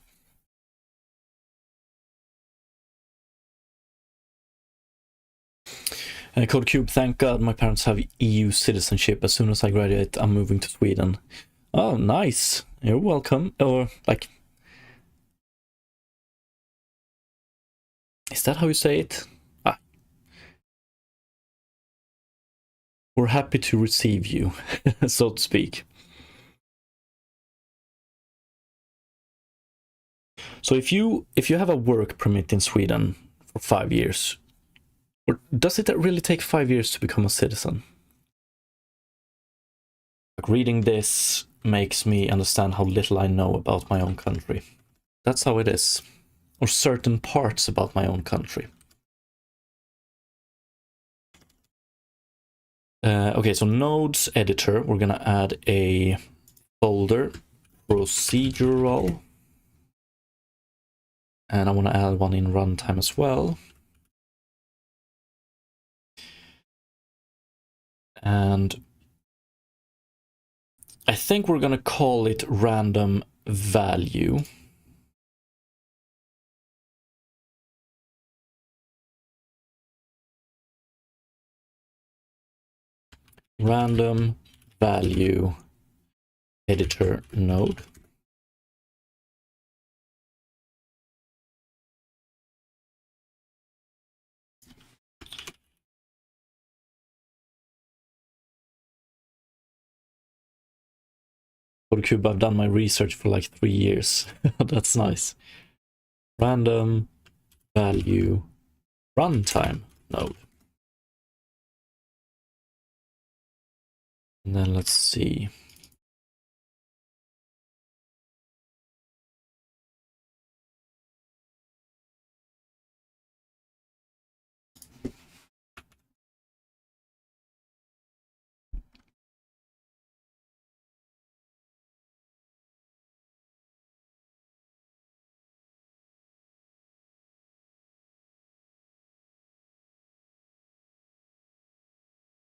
CodeCube, thank God my parents have EU citizenship. As soon as I graduate, I'm moving to Sweden. Oh, nice. You're welcome. Or, like, is that how you say it? Ah. We're happy to receive you, so to speak. So if you have a work permit in Sweden for 5 years, or does it really take 5 years to become a citizen? Like, reading this makes me understand how little I know about my own country. That's how it is. Or certain parts about my own country. Okay, so nodes editor, we're gonna add a folder, procedural. And I want to add one in runtime as well. And I think we're gonna call it random value. Random value editor node. Toolkit, I've done my research for like 3 years. That's nice. Random value runtime node. And then let's see.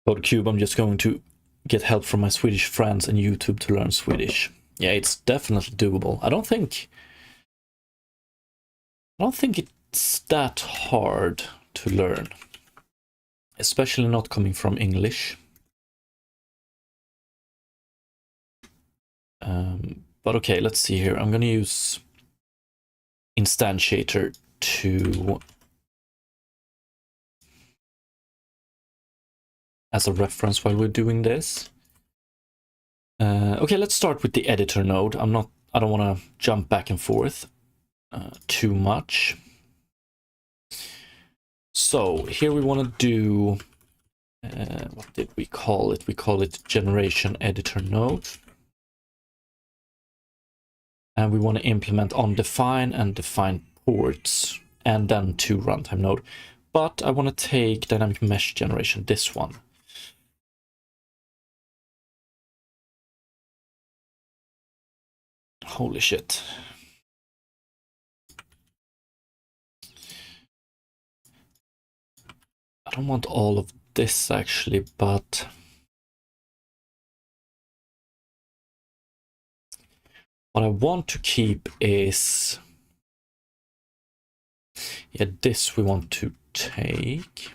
CodeCube, I'm just going to get help from my Swedish friends and YouTube to learn Swedish. Yeah, it's definitely doable. I don't think it's that hard to learn, especially not coming from English. But okay, let's see here. I'm gonna use instantiator to as a reference while we're doing this. Okay, let's start with the editor node. I don't want to jump back and forth too much. So here we want to do, what did we call it? We call it generation editor node. And we want to implement on define and define ports and then to runtime node. But I want to take dynamic mesh generation, this one. Holy shit. I don't want all of this actually, but what I want to keep is, yeah, this we want to take.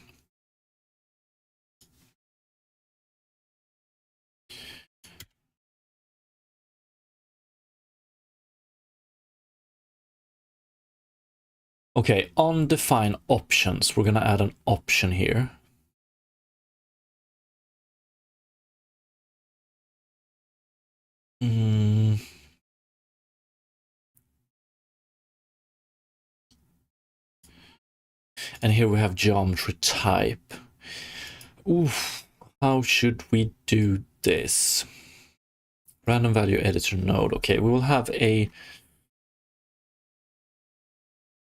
Okay, on define options, we're gonna add an option here. And here we have geometry type. Oof, how should we do this? Random value editor node. Okay, we will have a...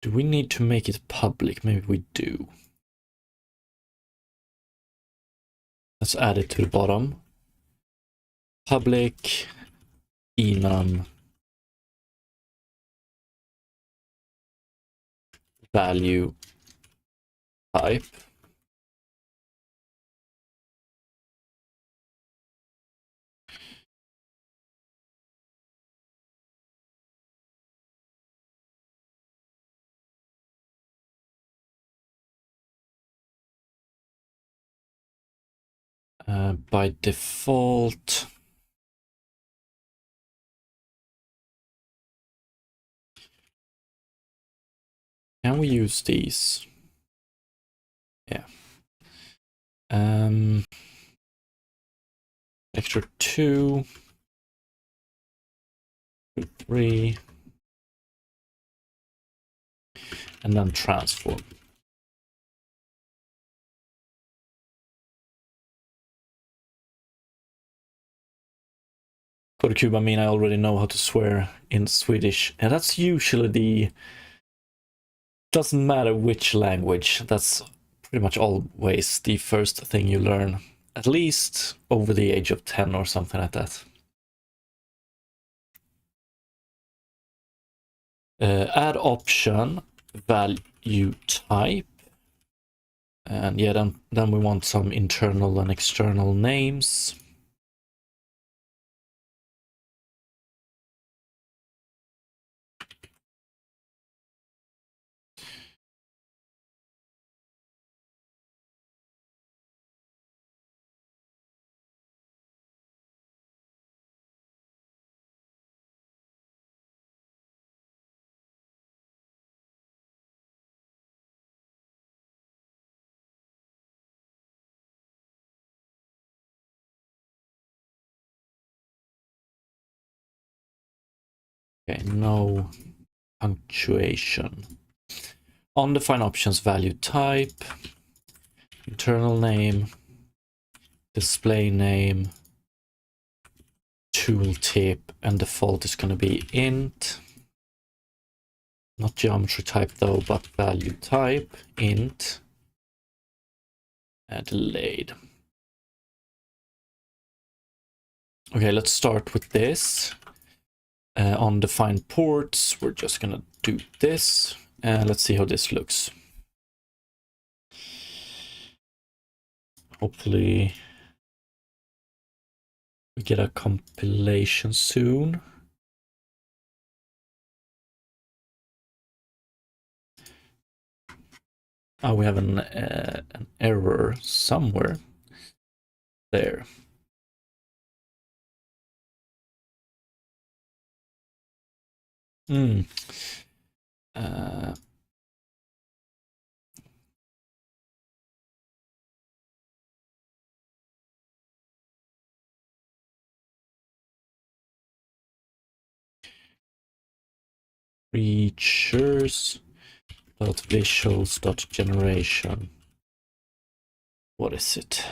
Do we need to make it public? Maybe we do. Let's add it to the bottom. Public enum value type. By default, can we use these? Yeah. Vector 2, 3, and then transform. Code I mean, I already know how to swear in Swedish, and that's usually the... Doesn't matter which language, that's pretty much always the first thing you learn, at least over the age of 10 or something like that. Add option, value type, and yeah, then we want some internal and external names. Okay, no punctuation. Undefined options, value type, internal name, display name, tooltip, and default is going to be int. Not geometry type though, but value type, int, delayed. Okay, let's start with this. Undefined ports, we're just gonna do this, and let's see how this looks. Hopefully we get a compilation soon. Oh, we have an error somewhere there. Features .visuals.generation. What is it?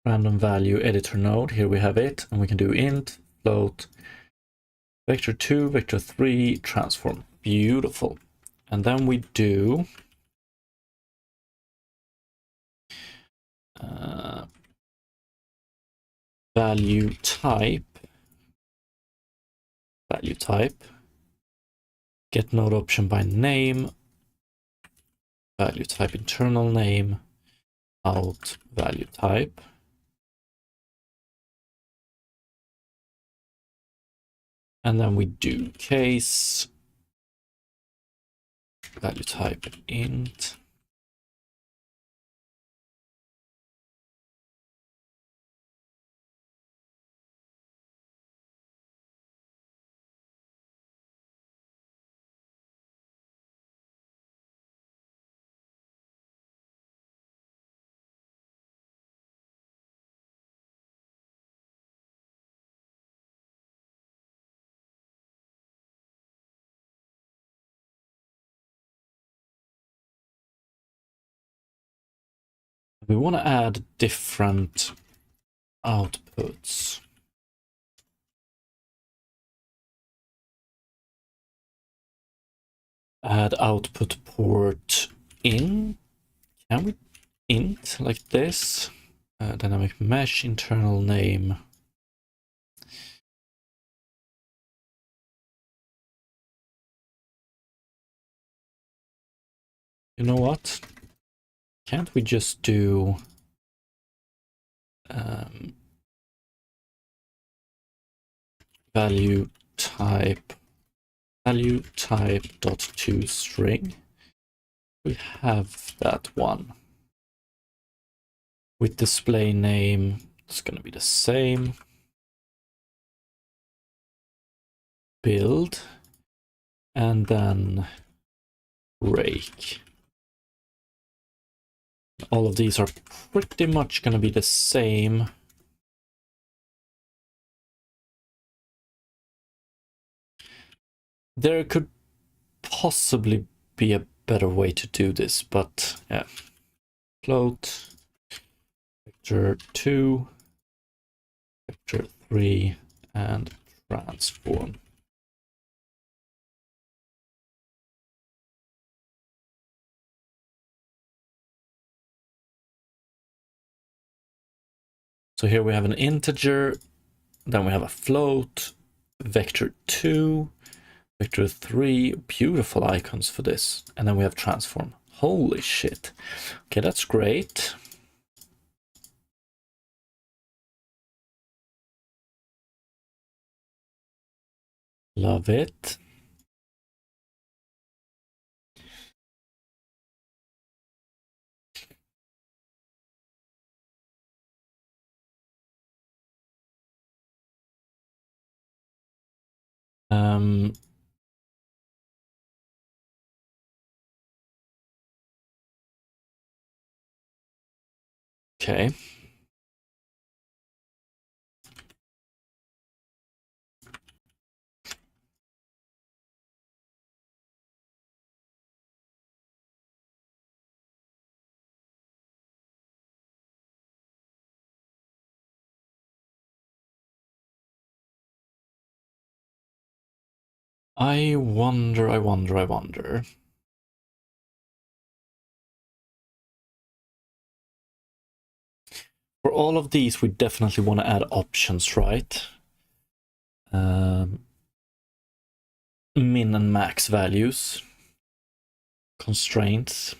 Random value editor node. Here we have it, and we can do int, float, vector 2, vector 3, transform. Beautiful. And then we do value type, get node option by name, value type internal name, out value type. And then we do case, value type int. We want to add different outputs. Add output port in. Can we int like this? Dynamic mesh internal name. You know what? Can't we just do value type dot toString? We have that one. With display name, it's going to be the same. Build, and then rake. All of these are pretty much going to be the same. There could possibly be a better way to do this, but yeah. Float, vector 2, vector 3, and transform. So here we have an integer, then we have a float, vector 2, vector 3, beautiful icons for this, and then we have transform. Holy shit. Okay, that's great. Love it. Okay. I wonder. For all of these, we definitely want to add options, right? Min and max values, constraints.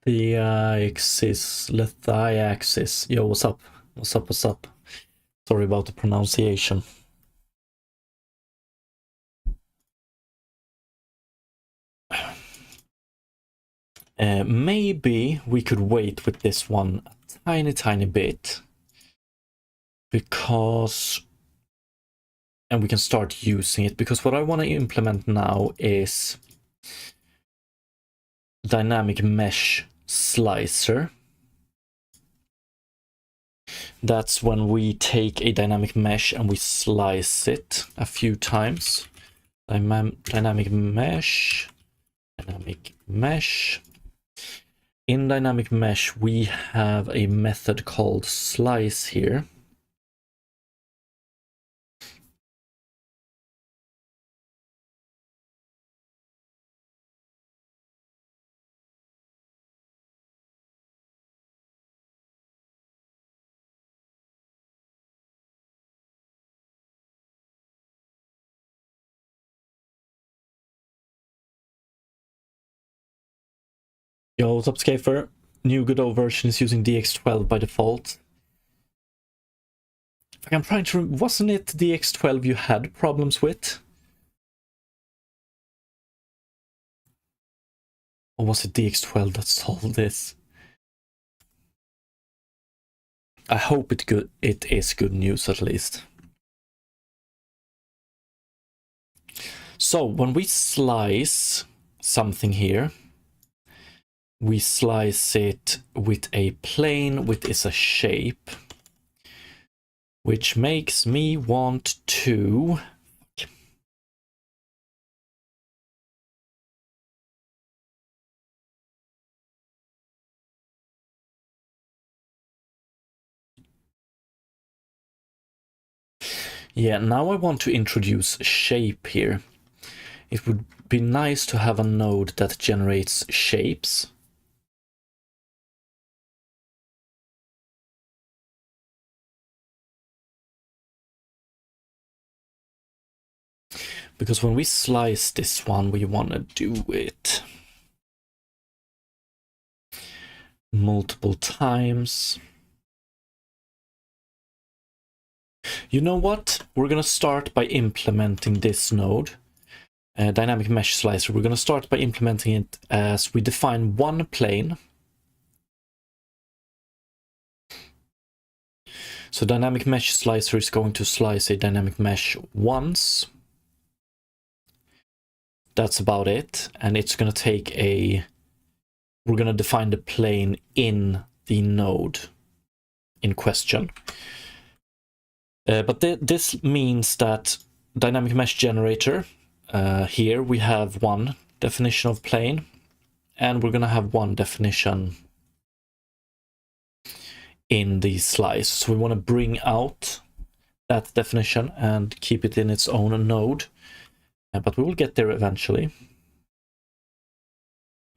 Lithiaxis. Yo, what's up? What's up? Sorry about the pronunciation. Maybe we could wait with this one a tiny bit, because, and we can start using it, because what I want to implement now is dynamic mesh slicer. That's when we take a dynamic mesh and we slice it a few times. Dynamic mesh. In dynamic mesh, we have a method called slice here. Yo, what's up, Scafer? New Godot version is using DX12 by default. I'm trying to... Wasn't it DX12 you had problems with? Or was it DX12 that solved this? I hope it is good news, at least. So, when we slice something here, we slice it with a plane, which is a shape, which makes me want to... Yeah, now I want to introduce shape here. It would be nice to have a node that generates shapes. Because when we slice this one, we want to do it multiple times. You know what? We're going to start by implementing this node, dynamic mesh slicer. We're going to start by implementing it as we define one plane. So dynamic mesh slicer is going to slice a dynamic mesh once. That's about it. And it's going to take we're going to define the plane in the node in question. But this means that dynamic mesh generator, here we have one definition of plane, and we're going to have one definition in the slice. So we want to bring out that definition and keep it in its own node, but we will get there eventually.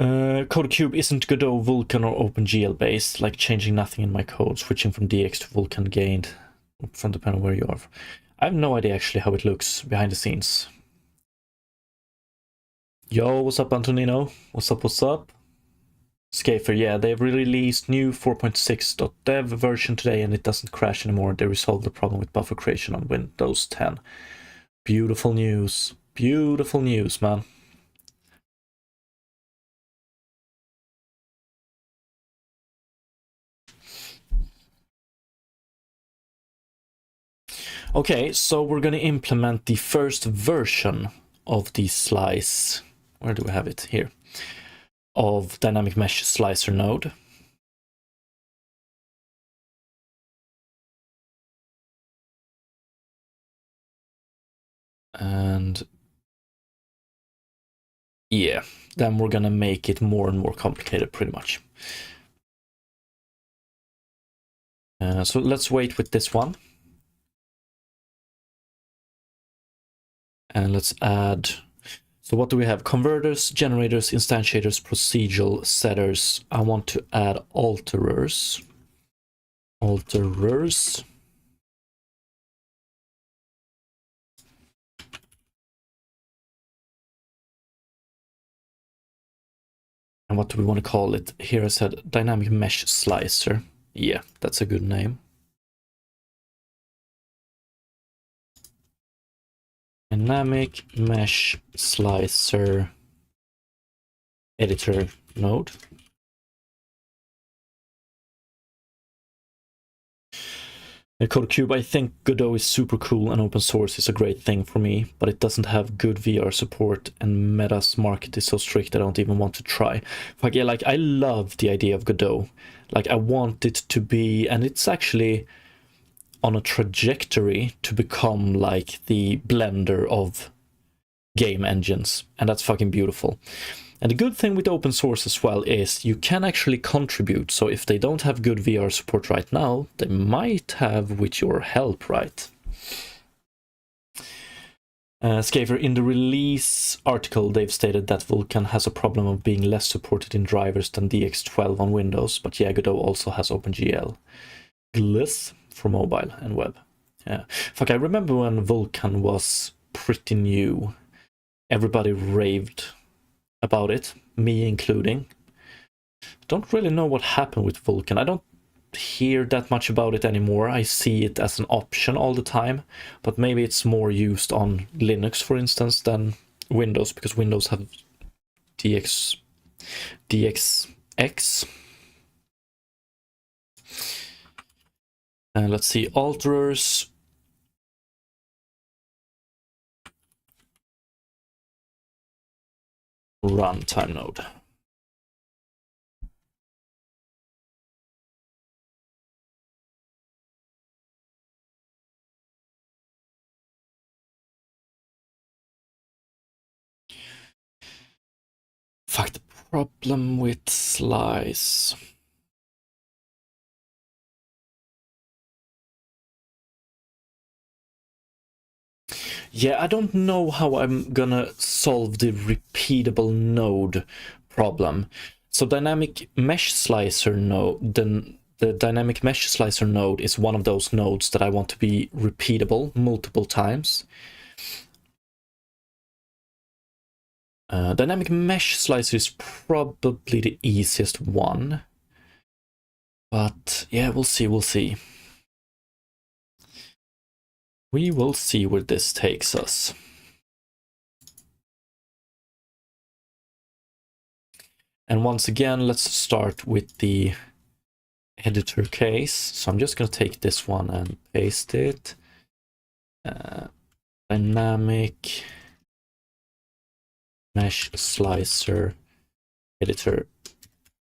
CodeCube isn't Godot, Vulkan, or OpenGL based, like changing nothing in my code, switching from DX to Vulkan gained, from depending on where you are. I have no idea actually how it looks behind the scenes. Yo, what's up, Antonino? What's up, what's up? Scafer, yeah, they've released new 4.6.dev version today and it doesn't crash anymore. They resolved the problem with buffer creation on Windows 10. Beautiful news. Beautiful news, man. Okay, so we're going to implement the first version of the slice. Where do we have it? Here. Of dynamic mesh slicer node. And yeah, then we're gonna make it more and more complicated pretty much. So let's wait with this one. And let's add, so what do we have? Converters, generators, instantiators, procedural setters. I want to add alterers. Alterers. And what do we want to call it? Here I said dynamic mesh slicer. Yeah, that's a good name. Dynamic mesh slicer editor node. CodeCube, I think Godot is super cool and open source is a great thing for me, but it doesn't have good VR support and Meta's market is so strict I don't even want to try. Like, yeah, like I love the idea of Godot. Like I want it to be, and it's actually on a trajectory to become like the blender of game engines, and that's fucking beautiful. And the good thing with open source as well is you can actually contribute. So if they don't have good VR support right now, they might have with your help, right? Scaver, in the release article, they've stated that Vulkan has a problem of being less supported in drivers than DX12 on Windows, but yeah, Godot also has OpenGL Glyph for mobile and web. Yeah. Fuck, I remember when Vulkan was pretty new. Everybody raved about it, me including. Don't really know what happened with Vulkan. I don't hear that much about it anymore. I see it as an option all the time, but maybe it's more used on Linux, for instance, than Windows, because Windows have DXX. And let's see, alterers. Runtime node. Fuck, the problem with slice. Yeah, I don't know how I'm gonna solve the repeatable node problem. So dynamic mesh slicer node, the dynamic mesh slicer node is one of those nodes that I want to be repeatable multiple times. Dynamic mesh slicer is probably the easiest one. But yeah, we'll see, we'll see. We will see where this takes us. And once again, let's start with the editor case. So I'm just going to take this one and paste it. Dynamic mesh slicer editor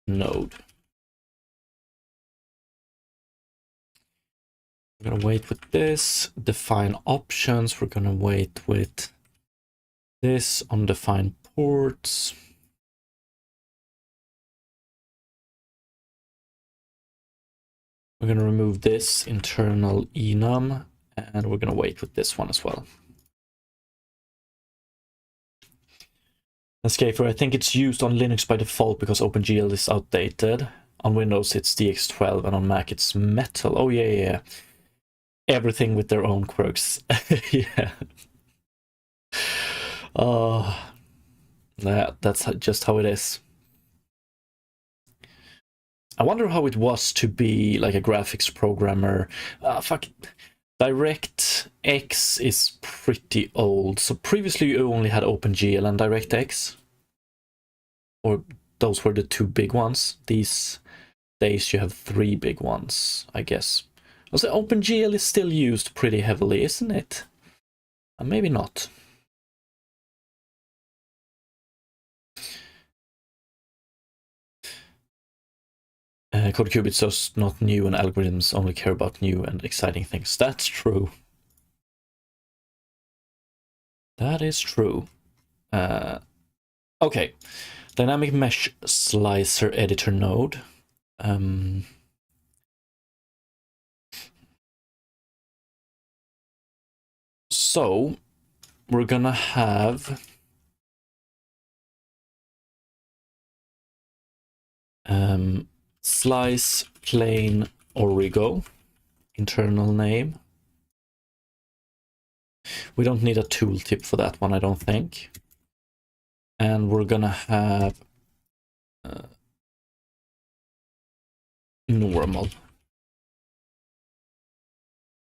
node. We're going to wait with this. Define options. We're going to wait with this. Undefined ports. We're going to remove this internal enum, and we're going to wait with this one as well. Escaper, I think it's used on Linux by default because OpenGL is outdated. On Windows, it's DX12, and on Mac, it's Metal. Oh, yeah. Everything with their own quirks. Yeah. Oh, that's just how it is. I wonder how it was to be like a graphics programmer. DirectX is pretty old. So previously you only had OpenGL and DirectX. Or those were the two big ones. These days you have three big ones, I guess. Also, OpenGL is still used pretty heavily, isn't it? Maybe not. CodeCube is just not new, and algorithms only care about new and exciting things. That's true. That is true. Okay. Dynamic mesh slicer editor node. So we're gonna have slice plain origo, internal name. We don't need a tooltip for that one, I don't think. And we're gonna have normal.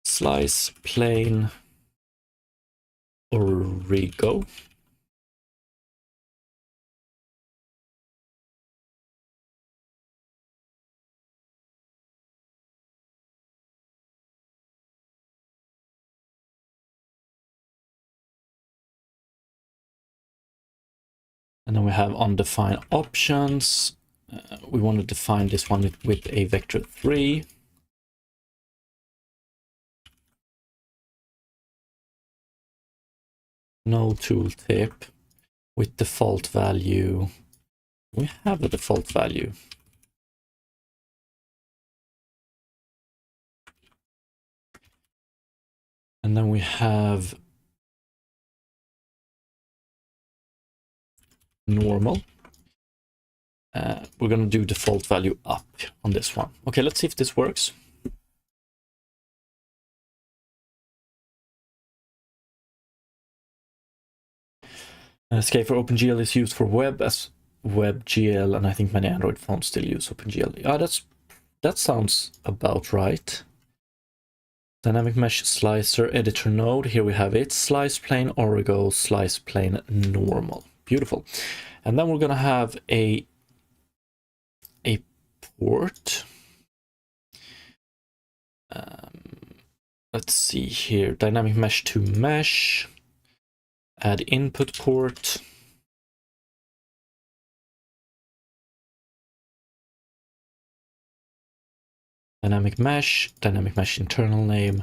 Slice plain origo. And then we have undefined options. We want to define this one with a vector 3. No tooltip with default value. We have a default value. And then we have normal. We're going to do default value up on this one. Okay, let's see if this works. Escape for OpenGL is used for web as WebGL, and I think many Android phones still use OpenGL. Yeah, that sounds about right. Dynamic mesh slicer editor node. Here we have it. Slice plain origo, slice plain normal. Beautiful. And then we're going to have a port. Let's see here. Dynamic mesh to mesh. Add input port. Dynamic mesh internal name,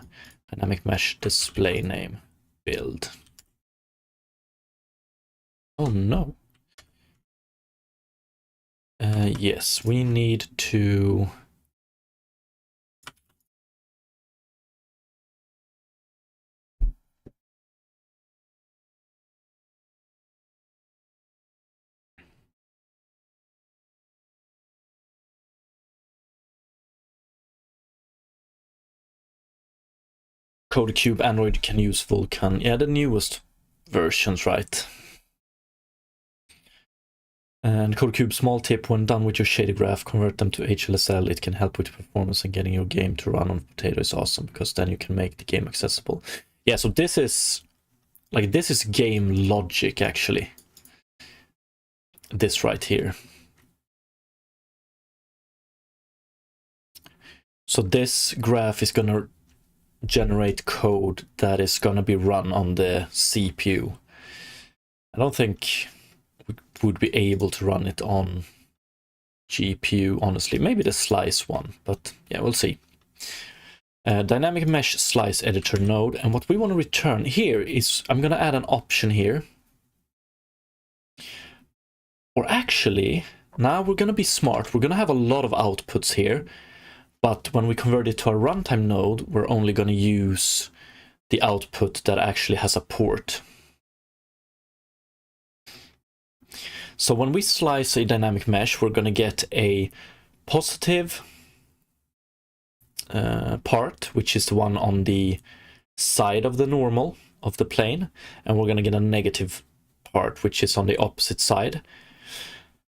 dynamic mesh display name, build. Oh no. Yes, we need to Code Android can use Vulkan. Yeah, the newest versions, right? And CodeCube small tip, when done with your shader graph, convert them to HLSL. It can help with performance and getting your game to run on Potato is awesome, because then you can make the game accessible. Yeah, so this is game logic, actually. This right here. So this graph is gonna generate code that is gonna be run on the CPU. I don't think we would be able to run it on GPU, honestly. Maybe the slice one, but yeah, we'll see. Dynamic mesh slice editor node, and what we want to return here is, I'm going to add an option here. Or actually, now we're going to be smart. We're going to have a lot of outputs here, but when we convert it to a runtime node, we're only going to use the output that actually has a port. So when we slice a dynamic mesh, we're going to get a positive part, which is the one on the side of the normal of the plane, and we're going to get a negative part, which is on the opposite side.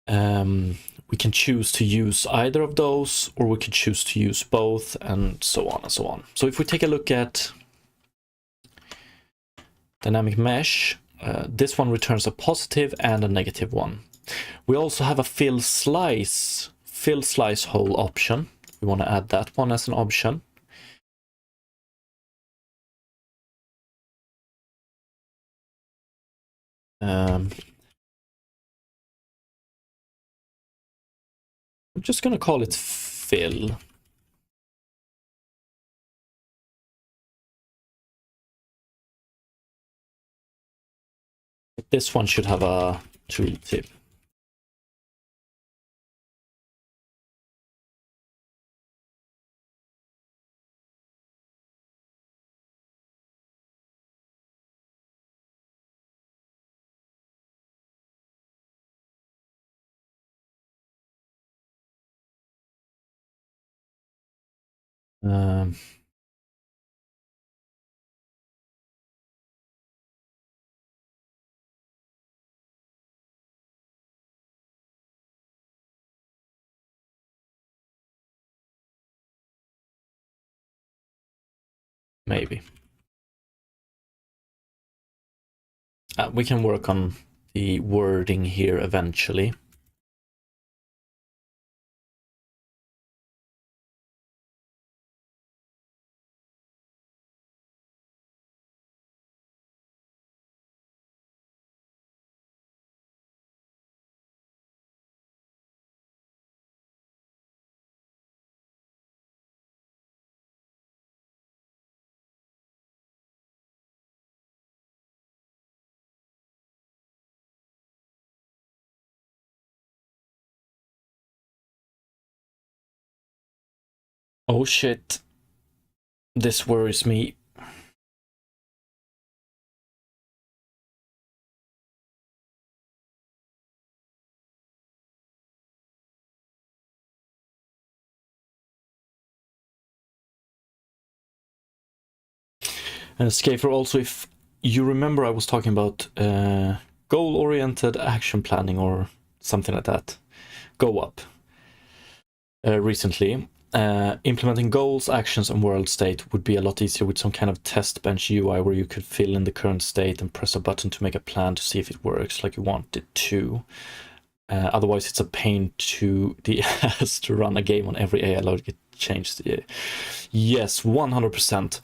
We can choose to use either of those, or we could choose to use both, and so on and so on. So if we take a look at dynamic mesh, this one returns a positive and a negative one. We also have a fill slice hole option. We want to add that one as an option. I'm just going to call it fill. This one should have a tooltip. Maybe. We can work on the wording here eventually. Oh shit. This worries me. Scafer, also, if you remember, I was talking about goal-oriented action planning or something like that. Go up. Recently. Implementing goals, actions, and world state would be a lot easier with some kind of test bench UI where you could fill in the current state and press a button to make a plan to see if it works like you want it to. Otherwise, it's a pain to the ass to run a game on every AI logic change. Yes, 100%.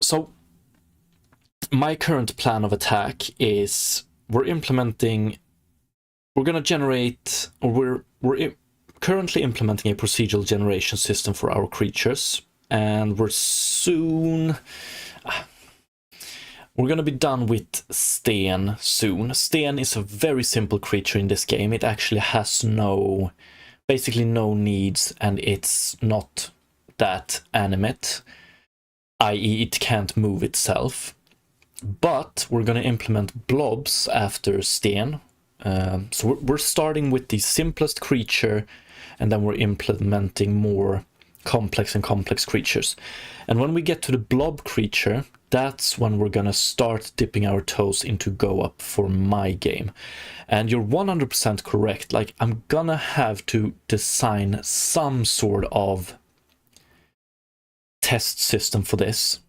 So my current plan of attack is we're going to generate, or we're currently implementing a procedural generation system for our creatures, and we're going to be done with Sten soon. Sten is a very simple creature in this game. It actually has basically no needs, and it's not that animate, i.e. it can't move itself. But we're going to implement blobs after Sten. So we're starting with the simplest creature, and then we're implementing more complex and complex creatures. And when we get to the blob creature, that's when we're gonna start dipping our toes into Go Up for my game. And you're 100% correct. Like, I'm gonna have to design some sort of test system for this.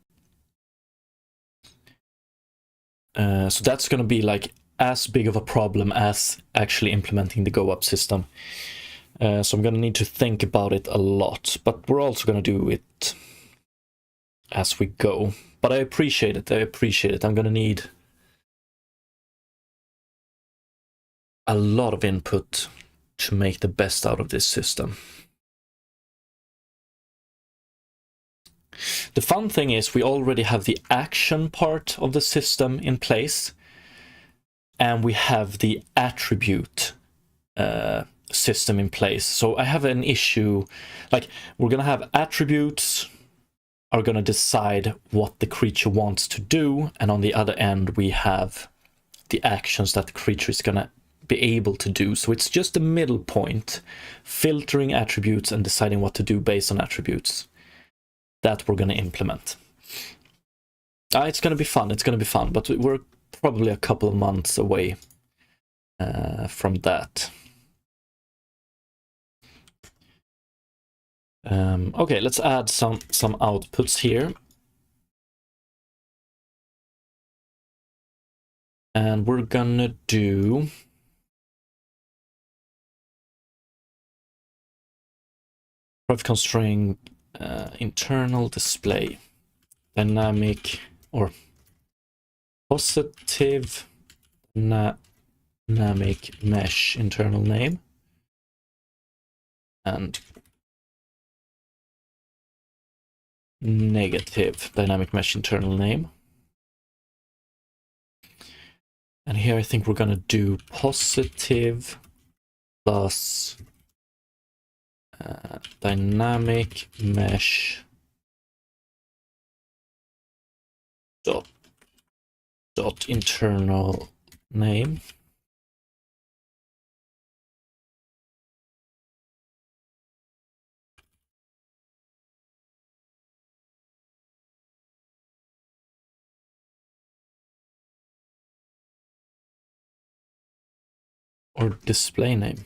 So that's gonna be like as big of a problem as actually implementing the Go Up system. So I'm gonna need to think about it a lot, but we're also gonna do it as we go. But I appreciate it. I appreciate it. I'm gonna need a lot of input to make the best out of this system. The fun thing is we already have the action part of the system in place, and we have the attribute system in place. So I have an issue, like, we're gonna have attributes are gonna decide what the creature wants to do, and on the other end we have the actions that the creature is gonna be able to do. So it's just a middle point, filtering attributes and deciding what to do based on attributes that we're gonna implement. It's gonna be fun, it's gonna be fun, but we're probably a couple of months away from that. Okay, let's add some outputs here. And we're gonna do private constraint internal display dynamic or positive dynamic mesh internal name and negative dynamic mesh internal name. And here I think we're gonna do positive plus dynamic mesh dot internal name. Or display name.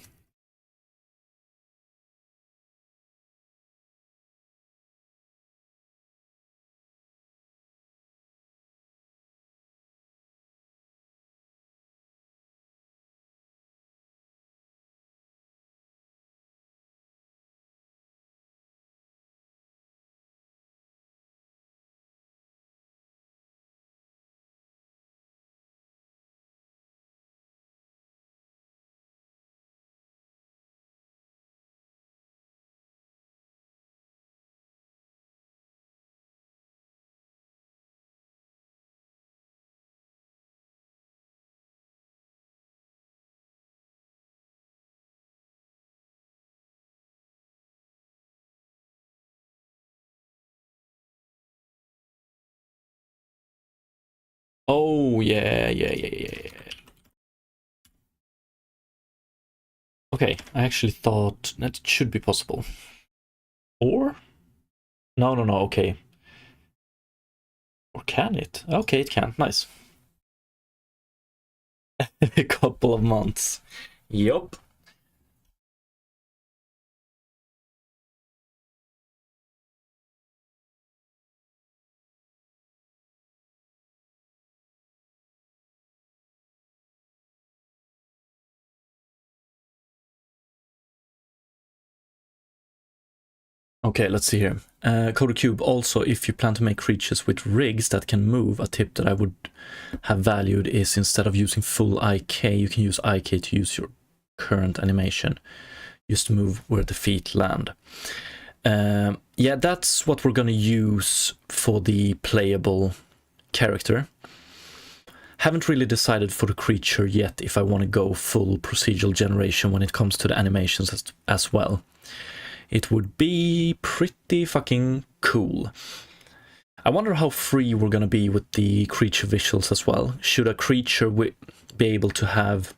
Oh, yeah. Okay, I actually thought that it should be possible. Or? No, okay. Or can it? Okay, it can. Nice. A couple of months. Yup. Okay, let's see here. Coder Cube, also, if you plan to make creatures with rigs that can move, a tip that I would have valued is instead of using full IK, you can use IK to use your current animation. Just move where the feet land. Yeah, that's what we're gonna use for the playable character. Haven't really decided for the creature yet if I want to go full procedural generation when it comes to the animations as well. It would be pretty fucking cool. I wonder how free we're gonna be with the creature visuals as well. Should a creature be able to have,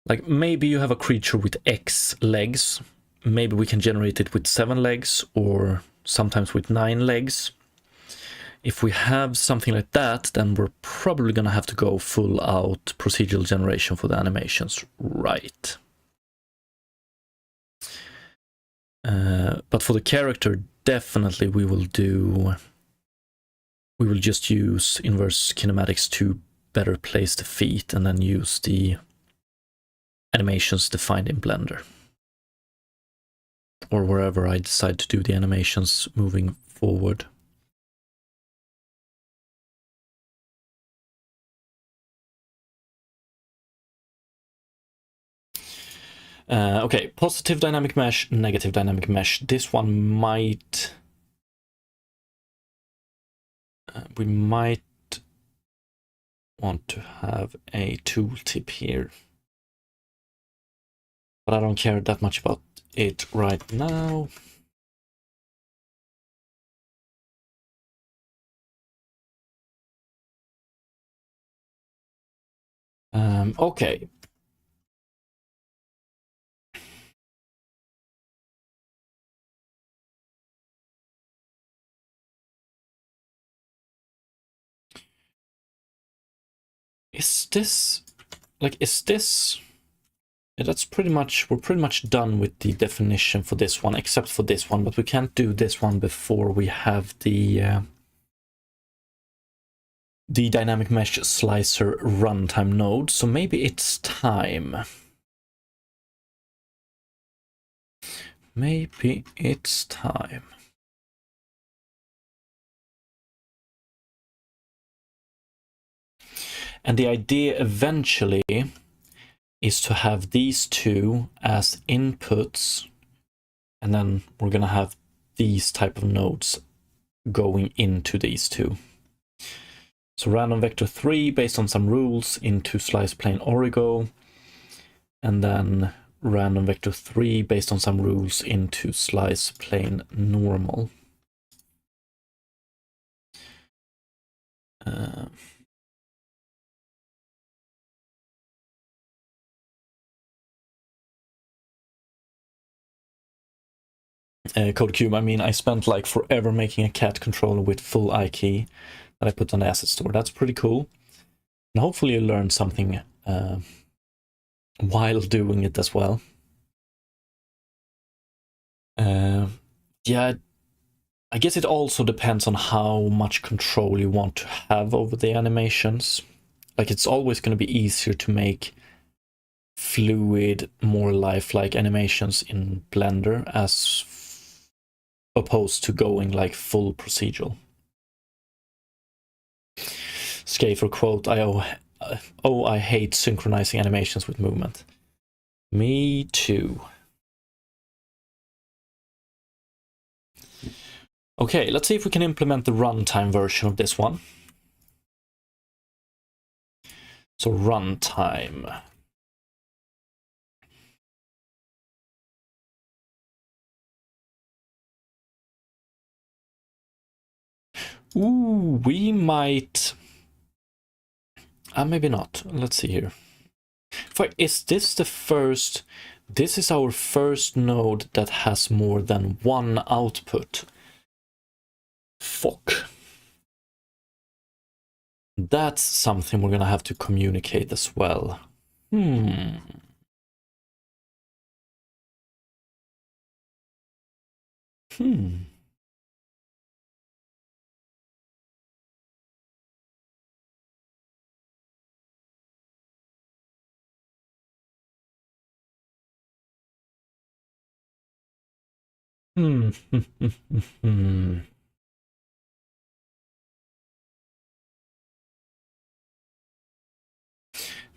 like, maybe you have a creature with X legs, maybe we can generate it with 7 legs or sometimes with 9 legs. If we have something like that, then we're probably going to have to go full out procedural generation for the animations, right? But for the character, definitely we will just use inverse kinematics to better place the feet and then use the animations defined in Blender. Or wherever I decide to do the animations moving forward. Okay, positive dynamic mesh, negative dynamic mesh. This one might... we might want to have a tooltip here. But I don't care that much about it right now. Okay. Is this... Yeah, that's pretty much... We're pretty much done with the definition for this one, except for this one, but we can't do this one before we have the dynamic mesh slicer runtime node, so maybe it's time. Maybe it's time. And the idea eventually is to have these two as inputs, and then we're gonna have these type of nodes going into these two. So random vector 3 based on some rules into slice plane origo, and then random vector 3 based on some rules into slice plane normal. CodeCube, I mean, I spent like forever making a cat controller with full I key that I put on the asset store. That's pretty cool. And hopefully you learned something while doing it as well. Yeah, I guess it also depends on how much control you want to have over the animations. Like, it's always going to be easier to make fluid, more lifelike animations in Blender as opposed to going like full procedural. Scafer quote, I hate synchronizing animations with movement. Me too. Okay, let's see if we can implement the runtime version of this one. So runtime. Ooh, we might... maybe not. Let's see here. Is this the first... This is our first node that has more than one output. Fuck. That's something we're gonna have to communicate as well. Hmm.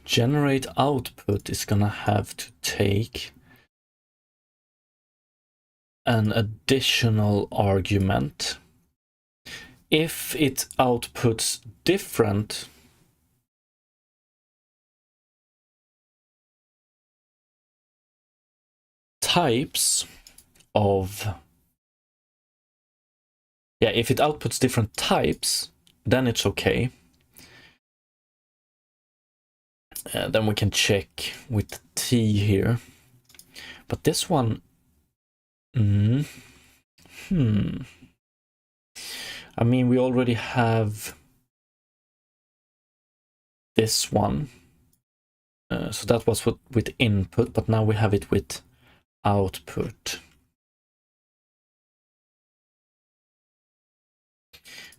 Generate output is gonna have to take an additional argument. If it outputs different types of... Yeah, if it outputs different types, then it's okay. Then we can check with T here. But this one, Hmm. I mean, we already have this one. So that was with input, but now we have it with output.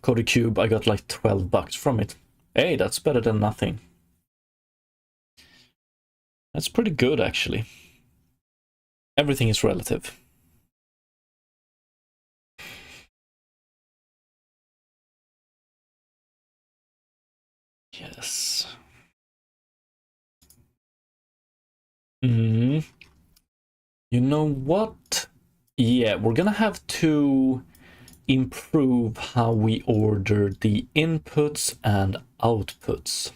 Cody Cube, I got like $12 from it. Hey, that's better than nothing. That's pretty good, actually. Everything is relative. Yes. You know what? Yeah, we're gonna have to improve how we order the inputs and outputs.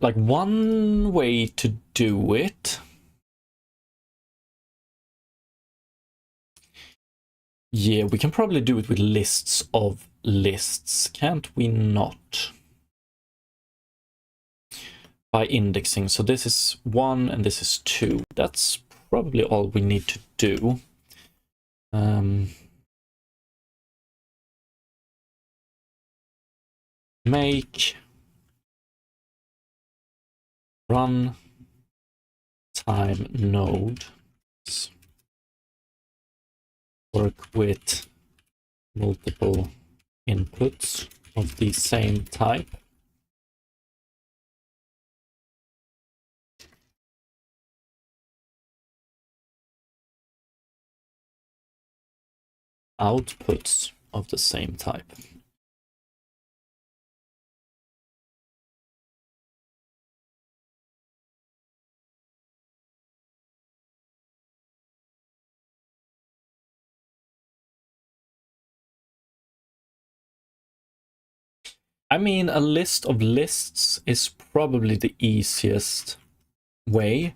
Like one way to do it. Yeah, we can probably do it with lists of lists, can't we not? By indexing. So this is 1 and this is 2. That's probably all we need to do. Make run time node work with multiple inputs of the same type. Outputs of the same type. I mean, a list of lists is probably the easiest way.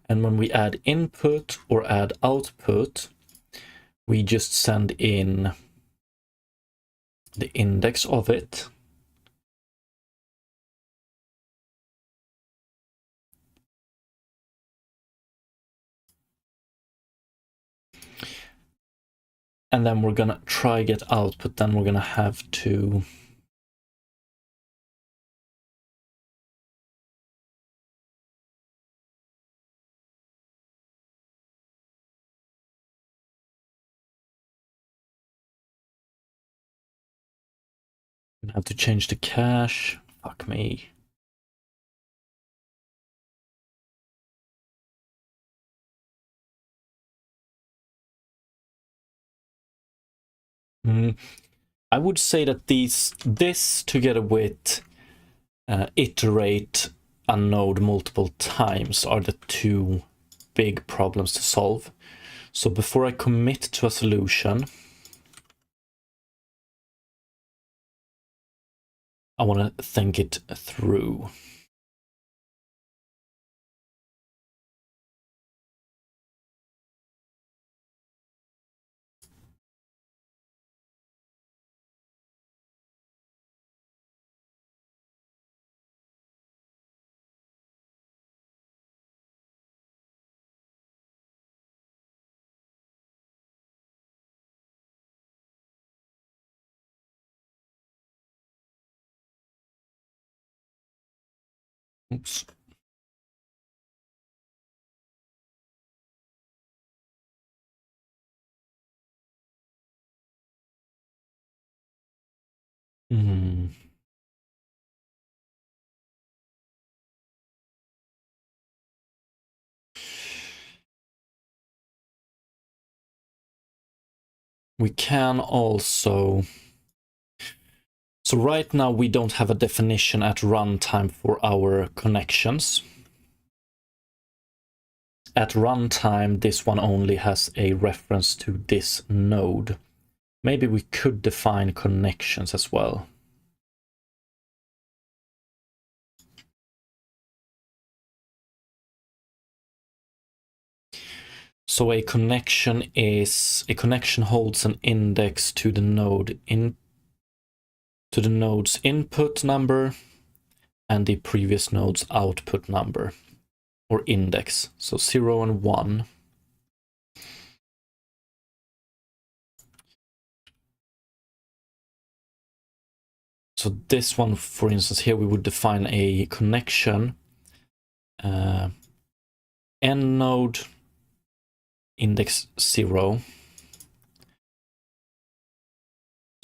And when we add input or add output, we just send in the index of it. And then we're gonna try get output, then we're gonna have to change the cache. Fuck me. I would say that this together with iterate a node multiple times are the two big problems to solve. So before I commit to a solution, I want to think it through. Oops. Hmm. We can also... So right now we don't have a definition at runtime for our connections. At runtime, this one only has a reference to this node. Maybe we could define connections as well. So a connection holds an index to the node to the node's input number and the previous node's output number or index. So 0 and 1. So this one, for instance, here we would define a connection. End node index 0.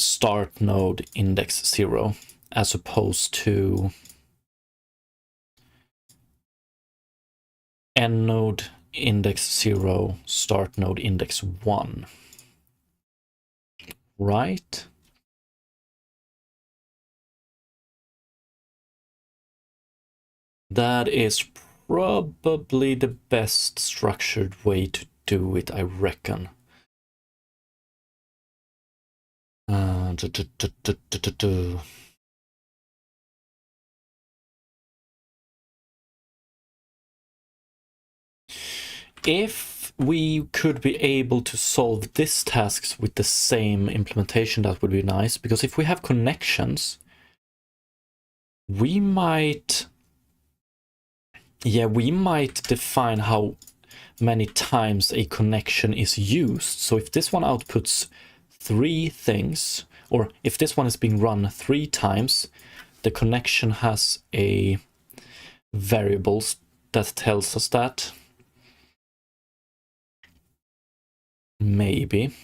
Start node index 0, as opposed to end node index 0, start node index 1. Right? That is probably the best structured way to do it, I reckon. If we could be able to solve these tasks with the same implementation, that would be nice, because if we have connections, we might define how many times a connection is used. So if this one outputs 3 things, or if this one is being run 3 times, the connection has a variables that tells us that. Maybe.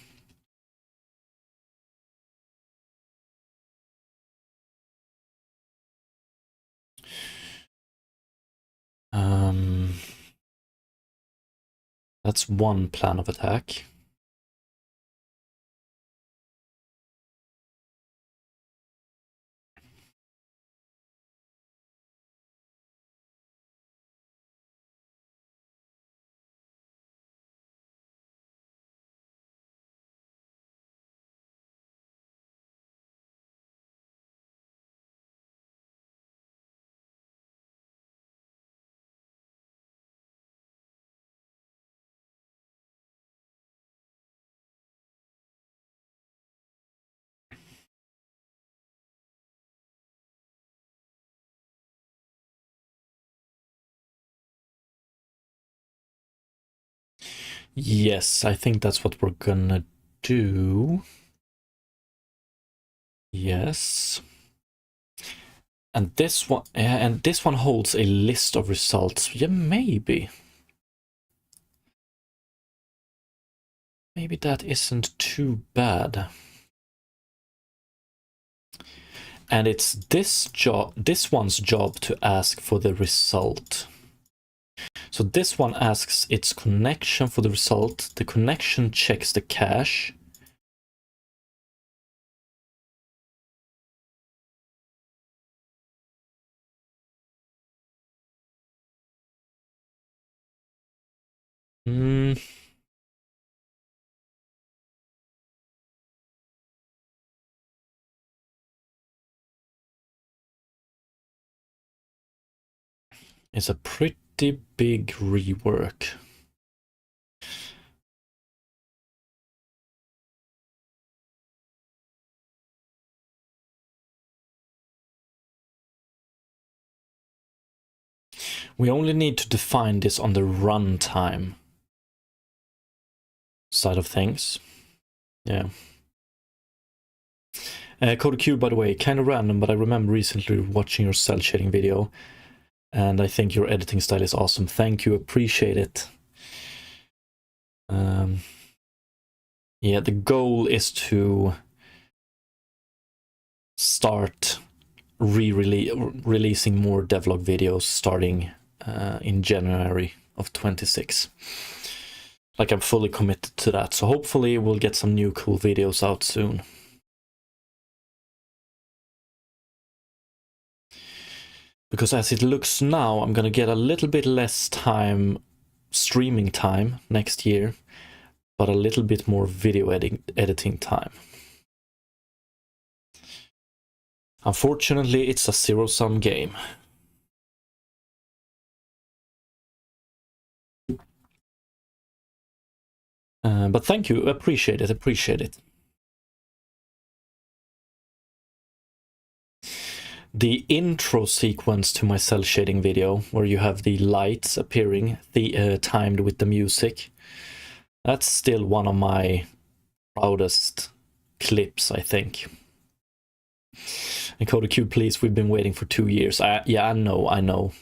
That's one plan of attack. Yes, I think that's what we're gonna do. Yes. And this one holds a list of results. Yeah, maybe. Maybe that isn't too bad. And it's this one's job to ask for the result. So this one asks its connection for the result. The connection checks the cache. It's a pretty big rework. We only need to define this on the runtime side of things. Yeah. Code Q, by the way, kind of random, but I remember recently watching your cell shading video, and I think your editing style is awesome. Thank you, appreciate it. Yeah, the goal is to start releasing more devlog videos starting in January of 26. Like, I'm fully committed to that, so hopefully we'll get some new cool videos out soon. Because as it looks now, I'm gonna get a little bit less time, streaming time next year, but a little bit more video editing time. Unfortunately, it's a zero-sum game. But thank you, appreciate it. The intro sequence to my cell shading video, where you have the lights appearing, timed with the music, that's still one of my proudest clips, I think. And Code please, we've been waiting for 2 years. Yeah, I know.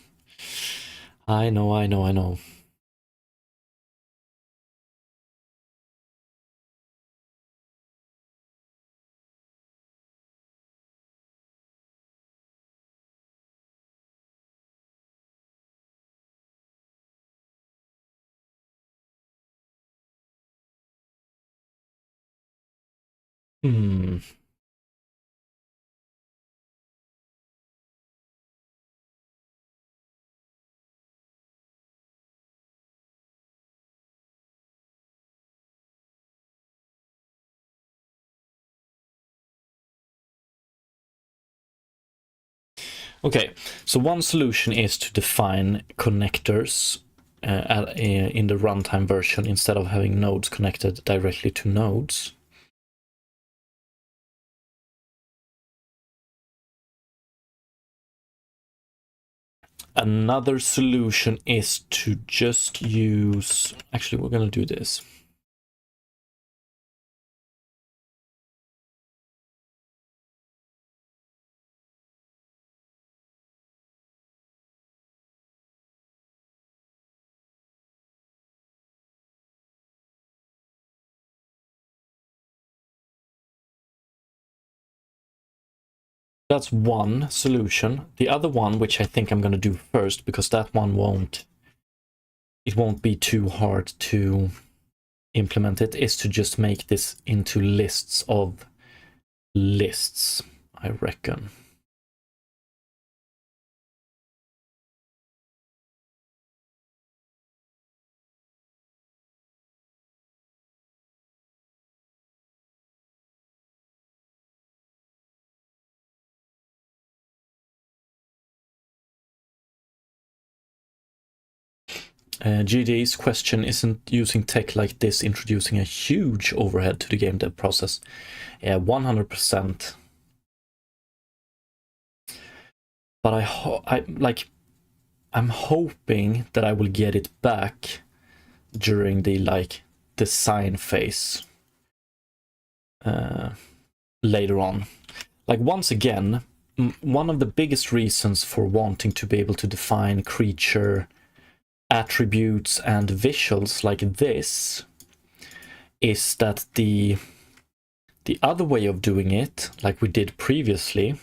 Okay, so one solution is to define connectors in the runtime version instead of having nodes connected directly to nodes. Another solution is to just use... Actually, we're going to do this. That's one solution. The other one, which I think I'm going to do first, because that one won't be too hard to implement it, is to just make this into lists of lists, I reckon. GD's question, isn't using tech like this introducing a huge overhead to the game dev process? Yeah, 100%. But I'm hoping that I will get it back during the design phase later on. Like, once again, one of the biggest reasons for wanting to be able to define creature attributes and visuals like this is that the other way of doing it, like we did previously,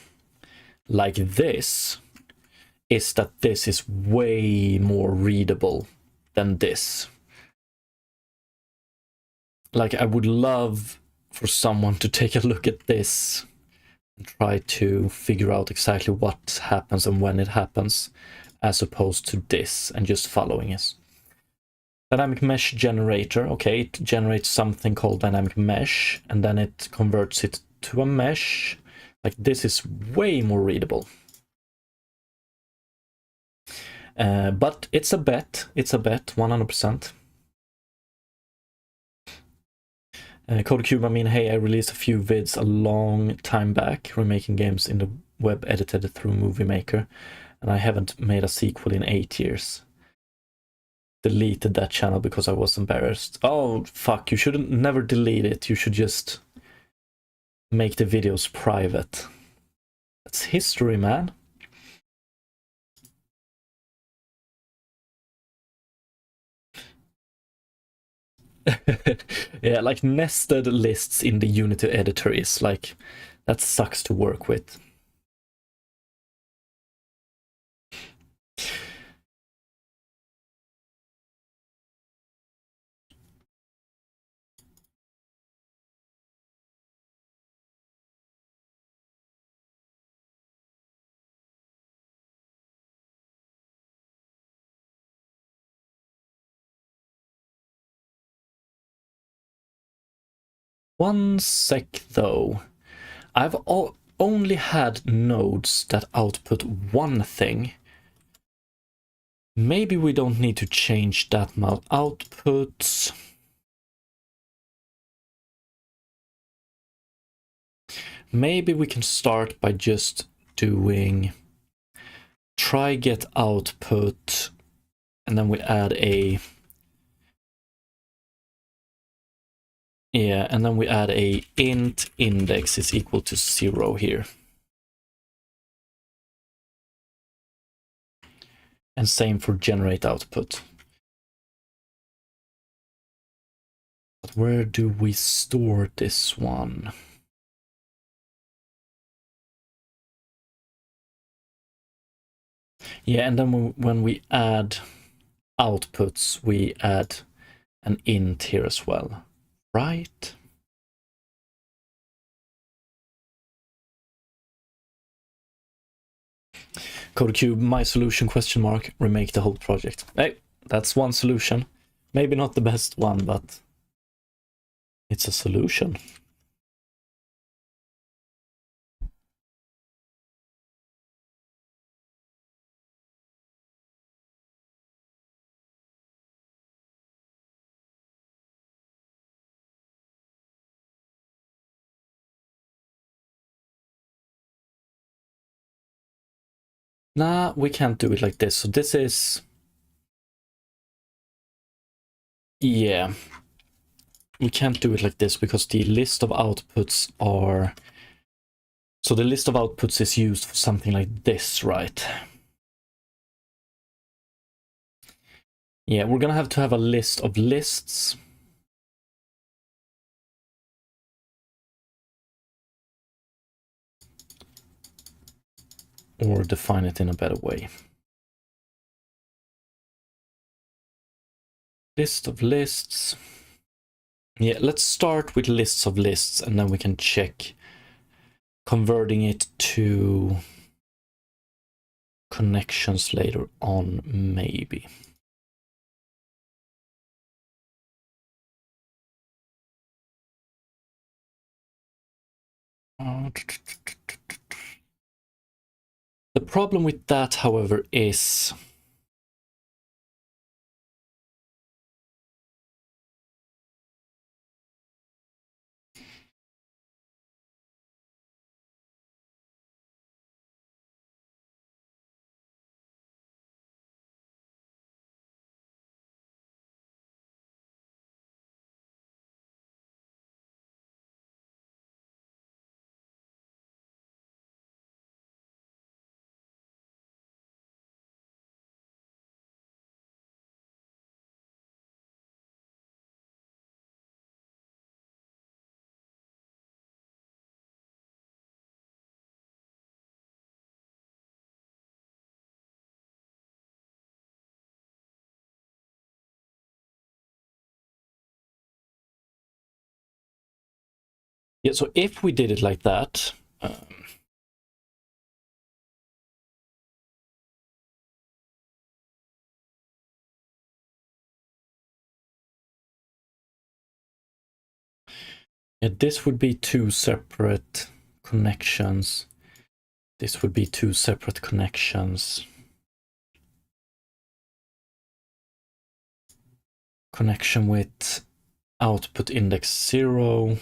like this, is that this is way more readable than this. Like, I would love for someone to take a look at this and try to figure out exactly what happens and when it happens, as opposed to this and just following it. Dynamic mesh generator, okay, it generates something called dynamic mesh, and then it converts it to a mesh. Like, this is way more readable. But it's a bet, 100%. CodeCube, I mean, hey, I released a few vids a long time back, remaking games in the web edited through Movie Maker, and I haven't made a sequel in 8 years. Deleted that channel because I was embarrassed. Oh, fuck, you shouldn't never delete it. You should just make the videos private. That's history, man. Yeah, like nested lists in the Unity editor is like That sucks to work with. One sec though. I've only had nodes that output one thing. Maybe we don't need to change that much outputs. Maybe we can start by just doing try get output, and then we add a and then we add a int index is equal to 0 here. And same for generate output. But where do we store this one? Yeah, and then when we add outputs, we add an int here as well, right? CodeCube, my solution, question mark, remake the whole project. Hey, that's one solution. Maybe not the best one, but it's a solution. Nah, we can't do it like this. So this is... Yeah. We can't do it like this because the list of outputs are... So the list of outputs is used for something like this, right? Yeah, we're gonna have to have a list of lists. Or define it in a better way. List of lists. Yeah, let's start with lists of lists and then we can check converting it to connections later on, maybe. The problem with that, however, is yeah, so if we did it like that, yeah, this would be two separate connections. This would be two separate connections. Connection with output index 0.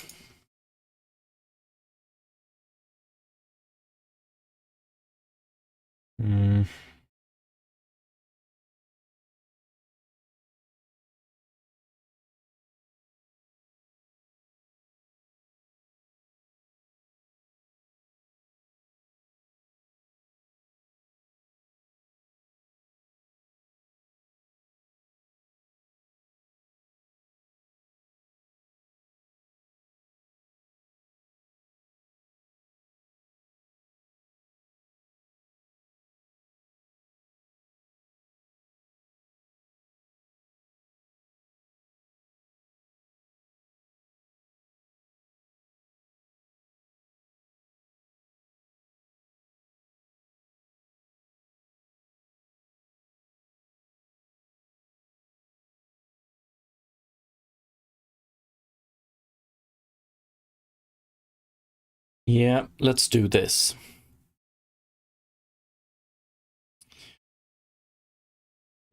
Yeah, let's do this.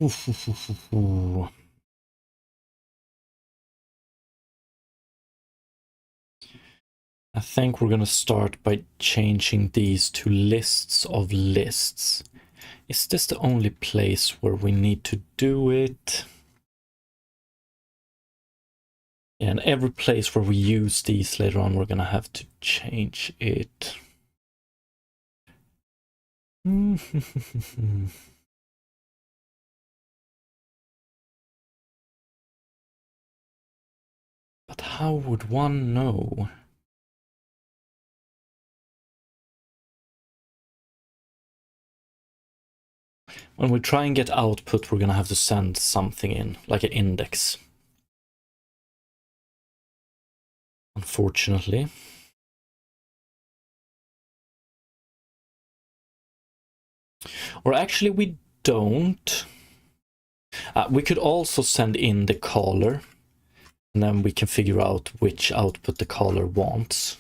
I think we're gonna start by changing these to lists of lists. Is this the only place where we need to do it? And every place where we use these later on, we're gonna have to change it. But how would one know? When we try and get output, we're gonna have to send something in, like an index. Unfortunately. Or actually, we don't. We could also send in the caller, and then we can figure out which output the caller wants.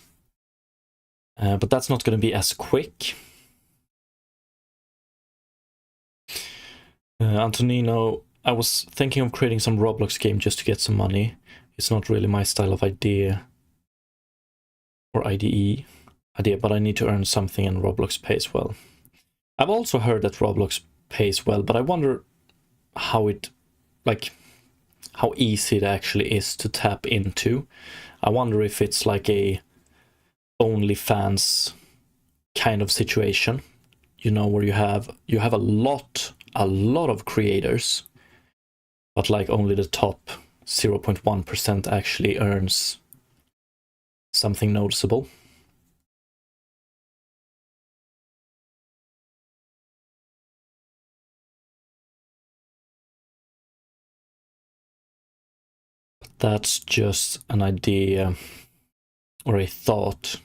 But that's not going to be as quick. Antonino, I was thinking of creating some Roblox game just to get some money. It's not really my style of idea or IDE idea, but I need to earn something and Roblox pays well. I've also heard that Roblox pays well, but I wonder how easy it actually is to tap into. I wonder if it's like a OnlyFans kind of situation, you know, where you have a lot of creators, but like only the top 0.1% actually earns something noticeable. But that's just an idea or a thought.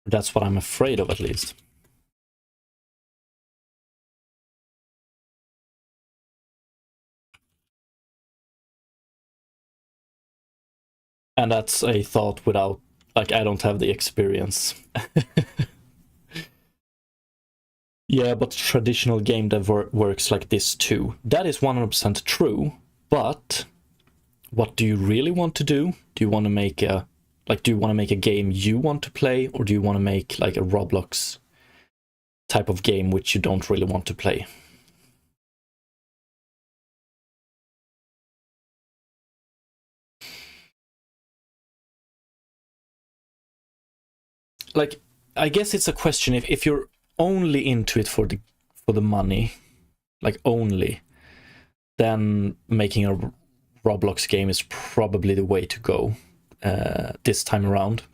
That's what I'm afraid of, at least. And that's a thought without, like, I don't have the experience. Yeah, but traditional game dev works like this too. That is 100% true, but what do you really want to do? Do you want to make a game you want to play, or do you want to make like a Roblox type of game which you don't really want to play? Like, I guess it's a question if you're only into it for the money, like only, then making a Roblox game is probably the way to go this time around.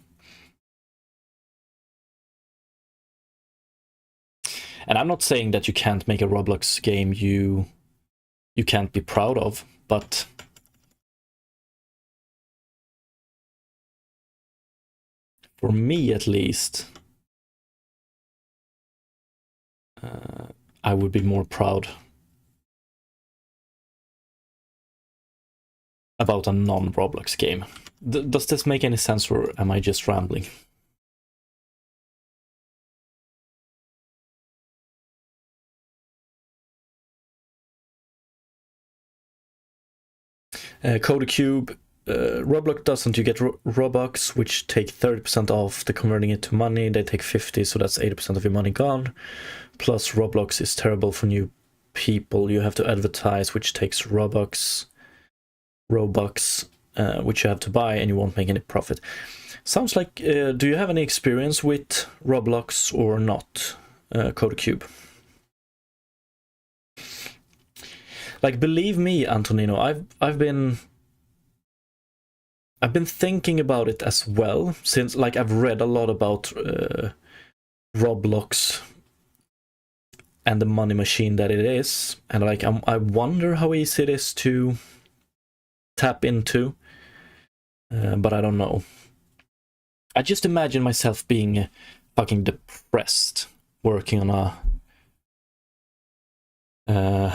And I'm not saying that you can't make a Roblox game you can't be proud of, but for me at least, I would be more proud about a non-Roblox game. Does this make any sense, or am I just rambling? Code Roblox doesn't. You get Robux, which take 30% off the converting it to money. They take 50, so that's 80% of your money gone. Plus, Roblox is terrible for new people. You have to advertise, which takes Robux, which you have to buy, and you won't make any profit. Sounds like, do you have any experience with Roblox or not, Code? Like, believe me, Antonino, I've been thinking about it as well, since like I've read a lot about Roblox and the money machine that it is, and like I wonder how easy it is to tap into, but I don't know. I just imagine myself being fucking depressed working on a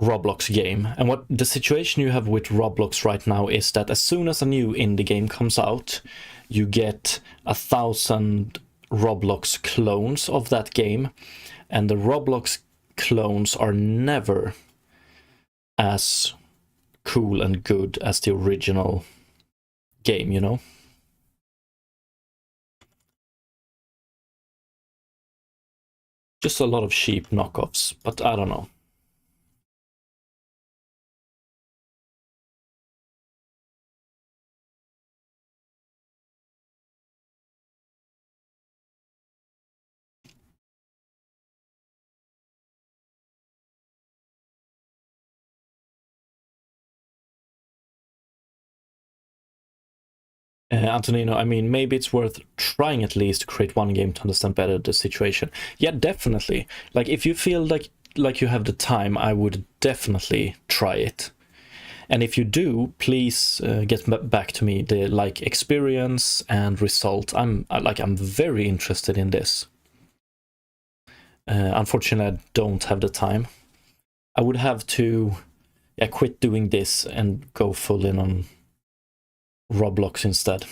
Roblox game. And what the situation you have with Roblox right now is that as soon as a new indie game comes out, you get 1,000 Roblox clones of that game, and the Roblox clones are never as cool and good as the original game, you know? Just a lot of cheap knockoffs, but I don't know. Antonino, I mean, maybe it's worth trying at least to create one game to understand better the situation. Yeah, definitely. Like, if you feel like you have the time, I would definitely try it. And if you do, please get back to me the like experience and result. I'm very interested in this. Unfortunately, I don't have the time. I would have to quit doing this and go full in on Roblox instead.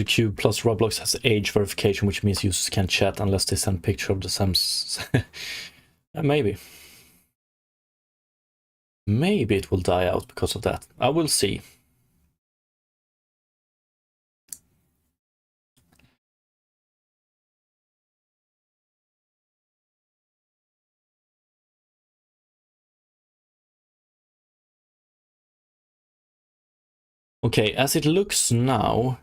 Cube plus Roblox has age verification, which means users can't chat unless they send picture of the Sims. Maybe. Maybe it will die out because of that. I will see. Okay, as it looks now,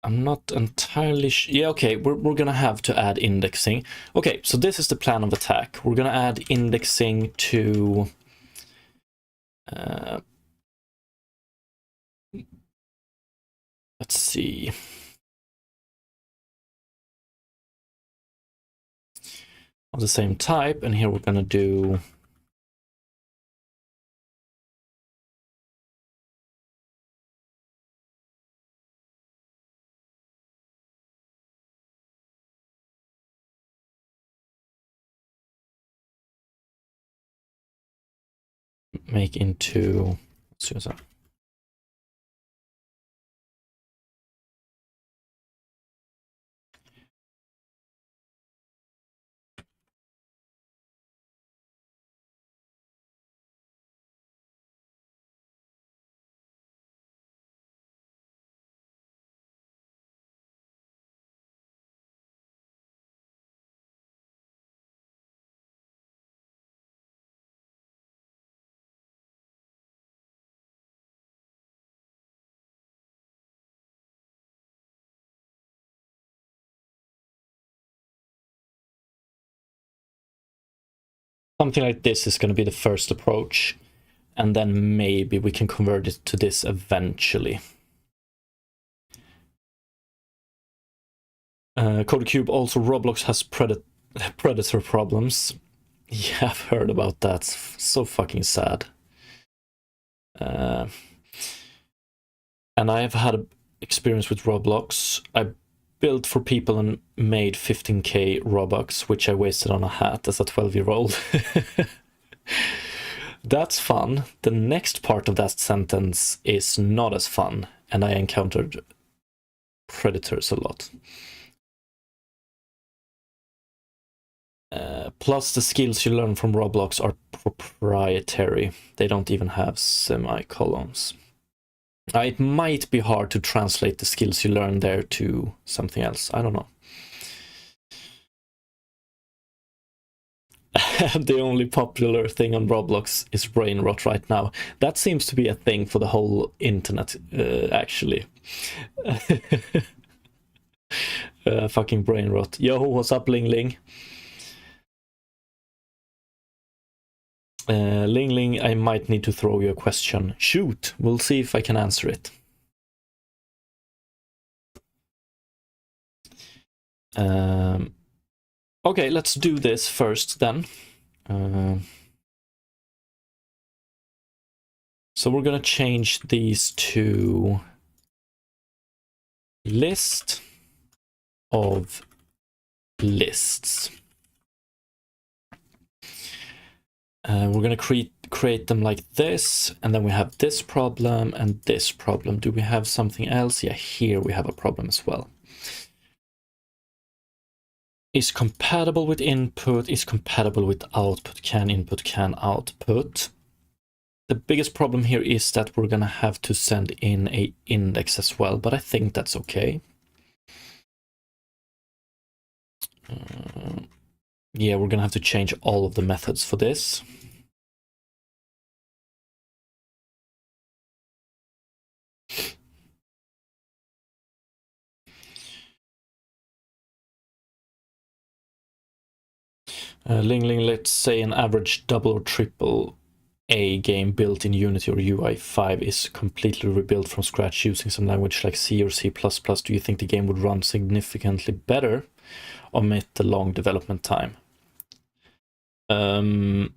I'm not entirely sure. Yeah, okay, we're gonna have to add indexing. Okay, so this is the plan of attack. We're gonna add indexing to... let's see. Of the same type, and here we're gonna do... make into... let's see. Something like this is going to be the first approach, and then maybe we can convert it to this eventually. Cube also, Roblox has predator problems. Yeah, I've heard about that. So fucking sad. And I have had an experience with Roblox. I built for people and made 15k Robux, which I wasted on a hat as a 12-year-old. That's fun. The next part of that sentence is not as fun, and I encountered predators a lot. Plus, the skills you learn from Roblox are proprietary. They don't even have semicolons. It might be hard to translate the skills you learn there to something else. I don't know. The only popular thing on Roblox is brain rot right now. That seems to be a thing for the whole internet, actually. Fucking brain rot. Yo, what's up, Ling Ling? Ling Ling, I might need to throw you a question. Shoot, we'll see if I can answer it. Okay, let's do this first then. So we're going to change these to list of lists. We're going to create them like this, and then we have this problem and this problem. Do we have something else? Yeah, here we have a problem as well. Is compatible with input, is compatible with output, can input, can output. The biggest problem here is that we're going to have to send in a index as well, but I think that's okay. Yeah, we're going to have to change all of the methods for this. Ling Ling, let's say an average double or triple A game built in Unity or UI5 is completely rebuilt from scratch using some language like C or C++. Do you think the game would run significantly better, omit the long development time? Yeah,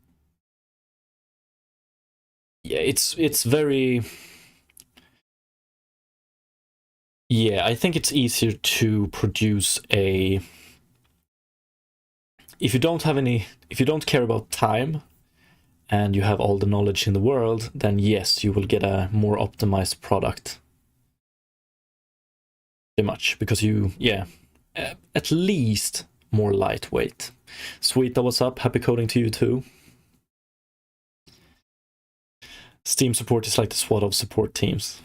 it's very... Yeah, I think it's easier to produce a... If you don't care about time and you have all the knowledge in the world, then yes, you will get a more optimized product. Pretty much, because at least more lightweight. Sweeta, what's up? Happy coding to you too. Steam support is like the SWAT of support teams.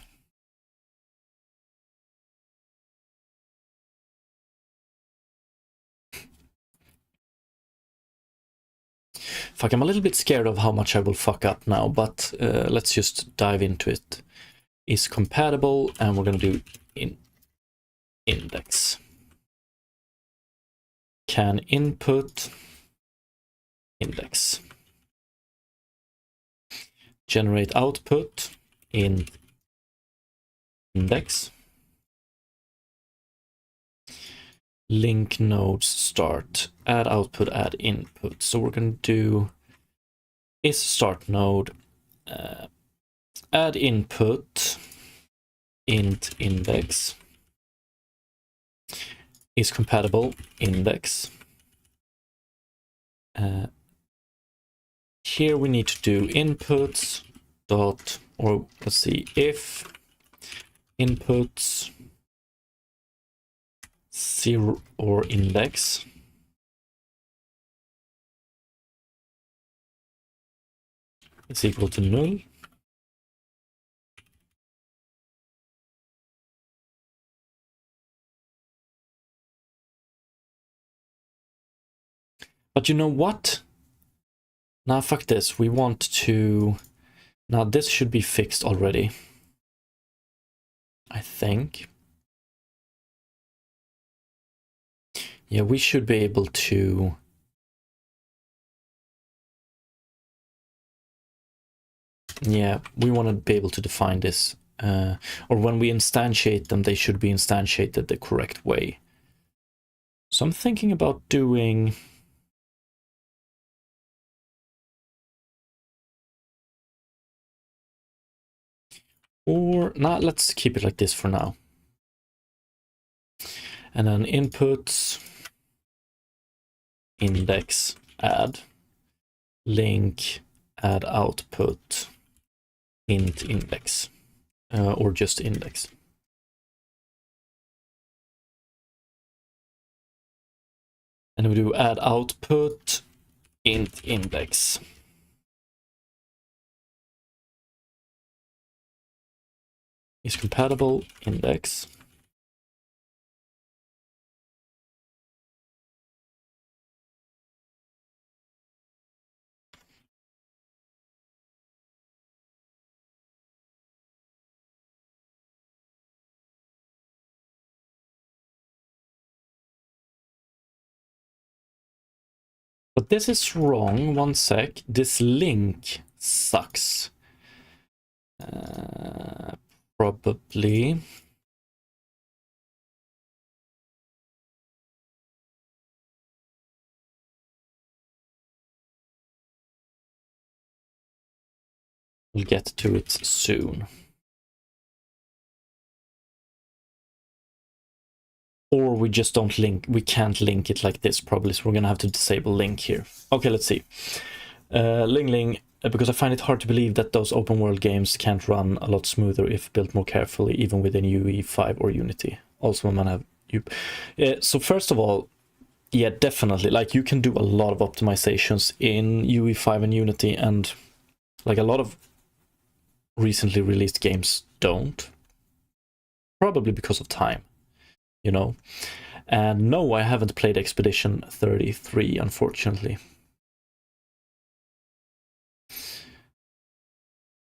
Fuck, I'm a little bit scared of how much I will fuck up now, but let's just dive into it. Is compatible, and we're gonna do index. Can input index. Generate output in index. Link nodes start. Add output, add input. So we're going to do is start node. Add input int index. Is compatible index. Here we need to do inputs dot, or let's see, if inputs 0 or index is equal to null. But you know what? Now fuck this. We want to... Now this should be fixed already, I think. Yeah, we should be able to... Yeah, we want to be able to define this. Or when we instantiate them, they should be instantiated the correct way. So I'm thinking about doing... Or not, let's keep it like this for now. And then inputs, index, add, link, add output, int index, or just index. And we do add output, int index. Is compatible index. But this is wrong. One sec. This link sucks. Probably. We'll get to it soon. Or we just don't link, we can't link it like this probably, so we're gonna have to disable link here. Okay, let's see. Ling Ling, because I find it hard to believe that those open world games can't run a lot smoother if built more carefully, even within UE5 or Unity. Also, man, have you. So first of all, yeah, definitely. Like, you can do a lot of optimizations in UE5 and Unity, and like a lot of recently released games don't. Probably because of time, you know. And no, I haven't played Expedition 33, unfortunately.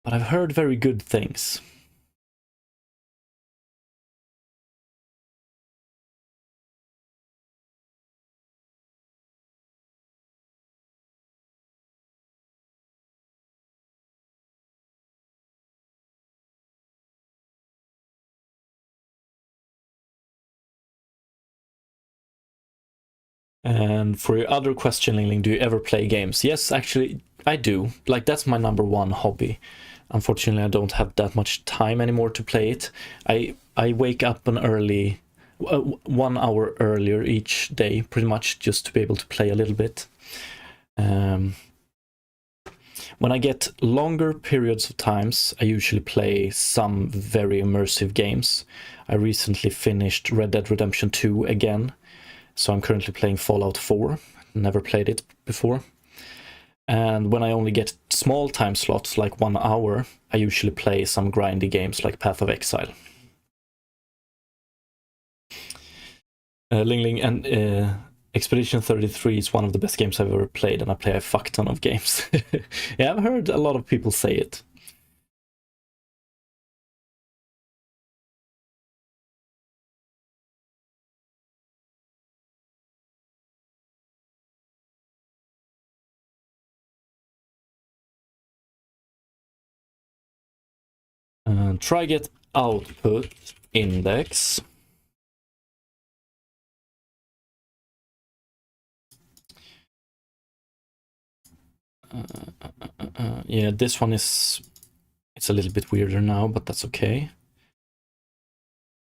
But I've heard very good things. And for your other question, Ling Ling, do you ever play games? Yes, actually, I do. Like, that's my number one hobby. Unfortunately, I don't have that much time anymore to play it. I wake up 1 hour earlier each day, pretty much, just to be able to play a little bit. When I get longer periods of times, I usually play some very immersive games. I recently finished Red Dead Redemption 2 again, so I'm currently playing Fallout 4. Never played it before. And when I only get small time slots, like 1 hour, I usually play some grindy games like Path of Exile. Ling Ling, and Expedition 33 is one of the best games I've ever played, and I play a fuck ton of games. Yeah, I've heard a lot of people say it. Try get output index. Yeah, this one is, it's a little bit weirder now, but that's okay.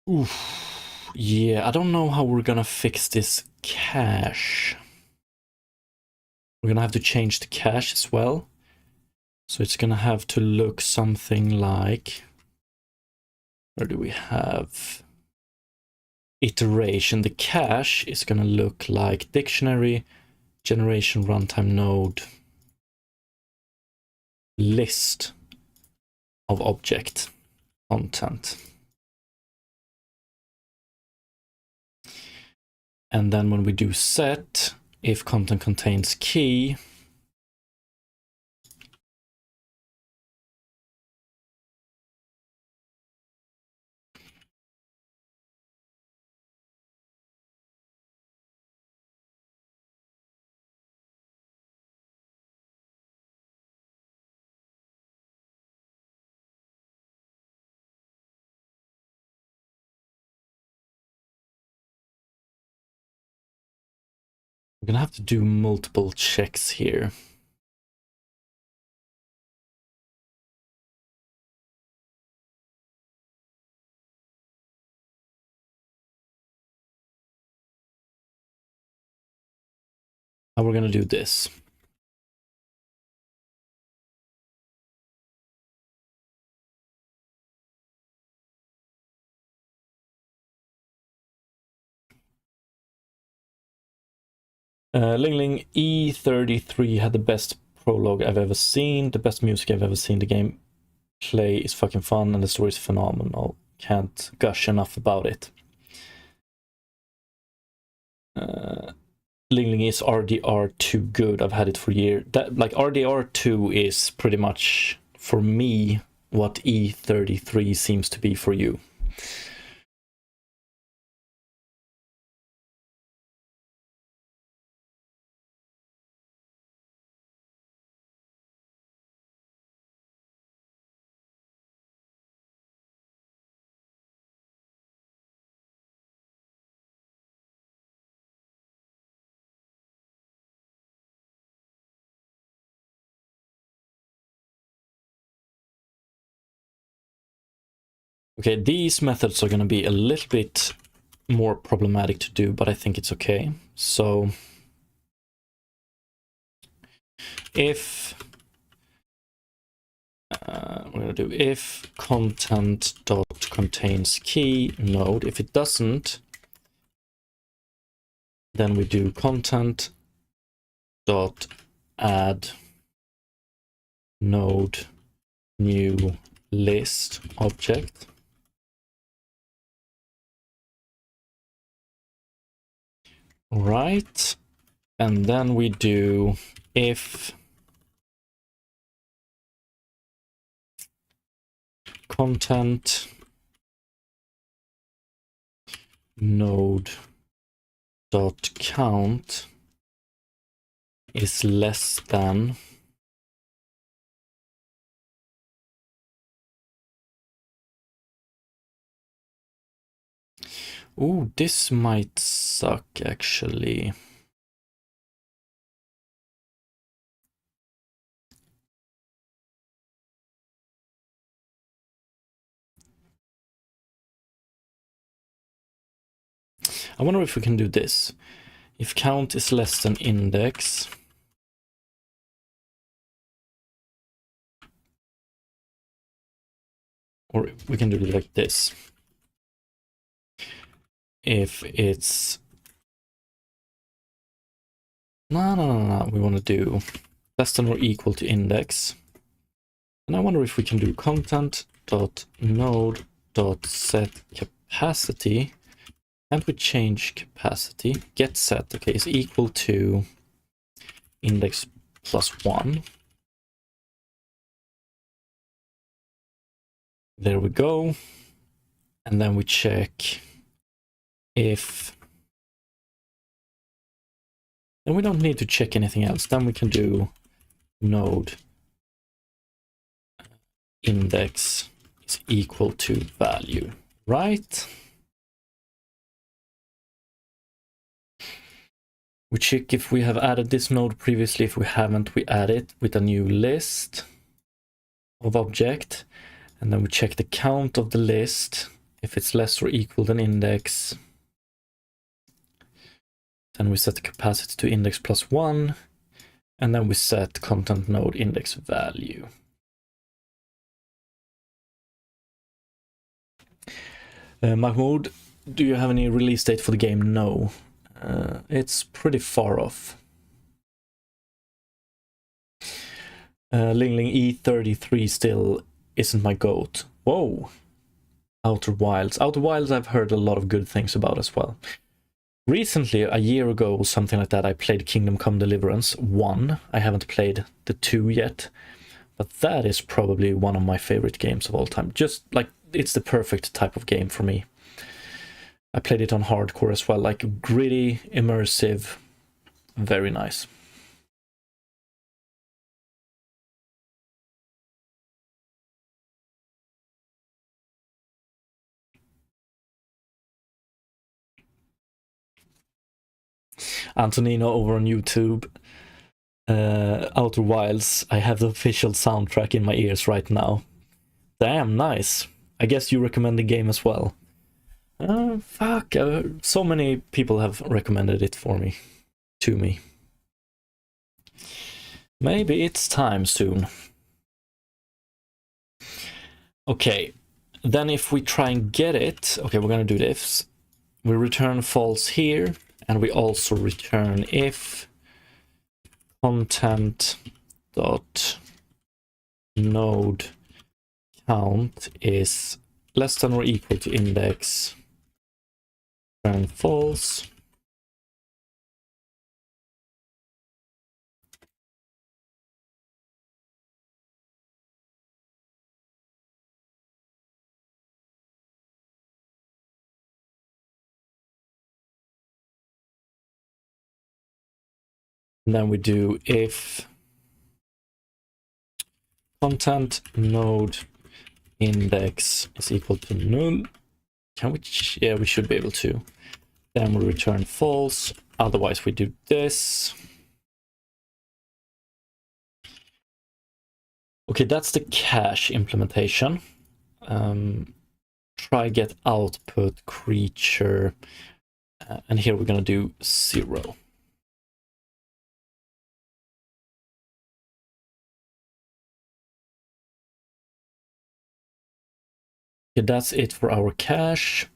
Oof. Yeah, I don't know how we're gonna fix this cache. We're gonna have to change the cache as well. So it's gonna have to look something like, where do we have iteration? The cache is gonna look like dictionary, generation runtime node, list of object content. And then when we do set, if content contains key, we're gonna have to do multiple checks here. How we're gonna do this. Ling Ling, E33 had the best prologue I've ever seen, the best music I've ever seen. The gameplay is fucking fun and the story is phenomenal. Can't gush enough about it. Ling Ling, is RDR2 good? I've had it for years. That, like, RDR2 is pretty much, for me, what E33 seems to be for you. Okay, these methods are going to be a little bit more problematic to do, but I think it's okay. So if we're going to do if content dot contains key node, if it doesn't, then we do content dot add node new list object. Right, and then we do if content node dot count is less than ooh, this might suck actually. I wonder if we can do this. If count is less than index, or we can do it like this. If it's no, we want to do less than or equal to index. And I wonder if we can do content dot node dot set capacity, and we change capacity get set, okay, is equal to index plus 1. There we go. And then we check if, and we don't need to check anything else. Then we can do node index is equal to value, right? We check if we have added this node previously. If we haven't, we add it with a new list of object. And then we check the count of the list. If it's less or equal than index, then we set the capacity to index plus 1. And then we set content node index value. Mahmoud, do you have any release date for the game? No. It's pretty far off. Ling Ling E33 still isn't my goat. Whoa. Outer Wilds. Outer Wilds I've heard a lot of good things about as well. Recently, a year ago or something like that, I played Kingdom Come Deliverance 1. I haven't played the 2 yet. But that is probably one of my favorite games of all time. Just like, it's the perfect type of game for me. I played it on hardcore as well, like gritty, immersive, very nice. Antonino over on YouTube. Outer Wilds, I have the official soundtrack in my ears right now. Damn, nice. I guess you recommend the game as well. Fuck, so many people have recommended it for me, to me. Maybe it's time soon. Okay, then if we try and get it, okay, we're gonna do this. We return false here, and we also return if content dot node count is less than or equal to index, return false. And then we do if content node index is equal to null. Can we? Yeah, we should be able to. Then we return false. Otherwise, we do this. Okay, that's the cache implementation. try get output creature, and here we're gonna do 0. Okay, that's it for our cache.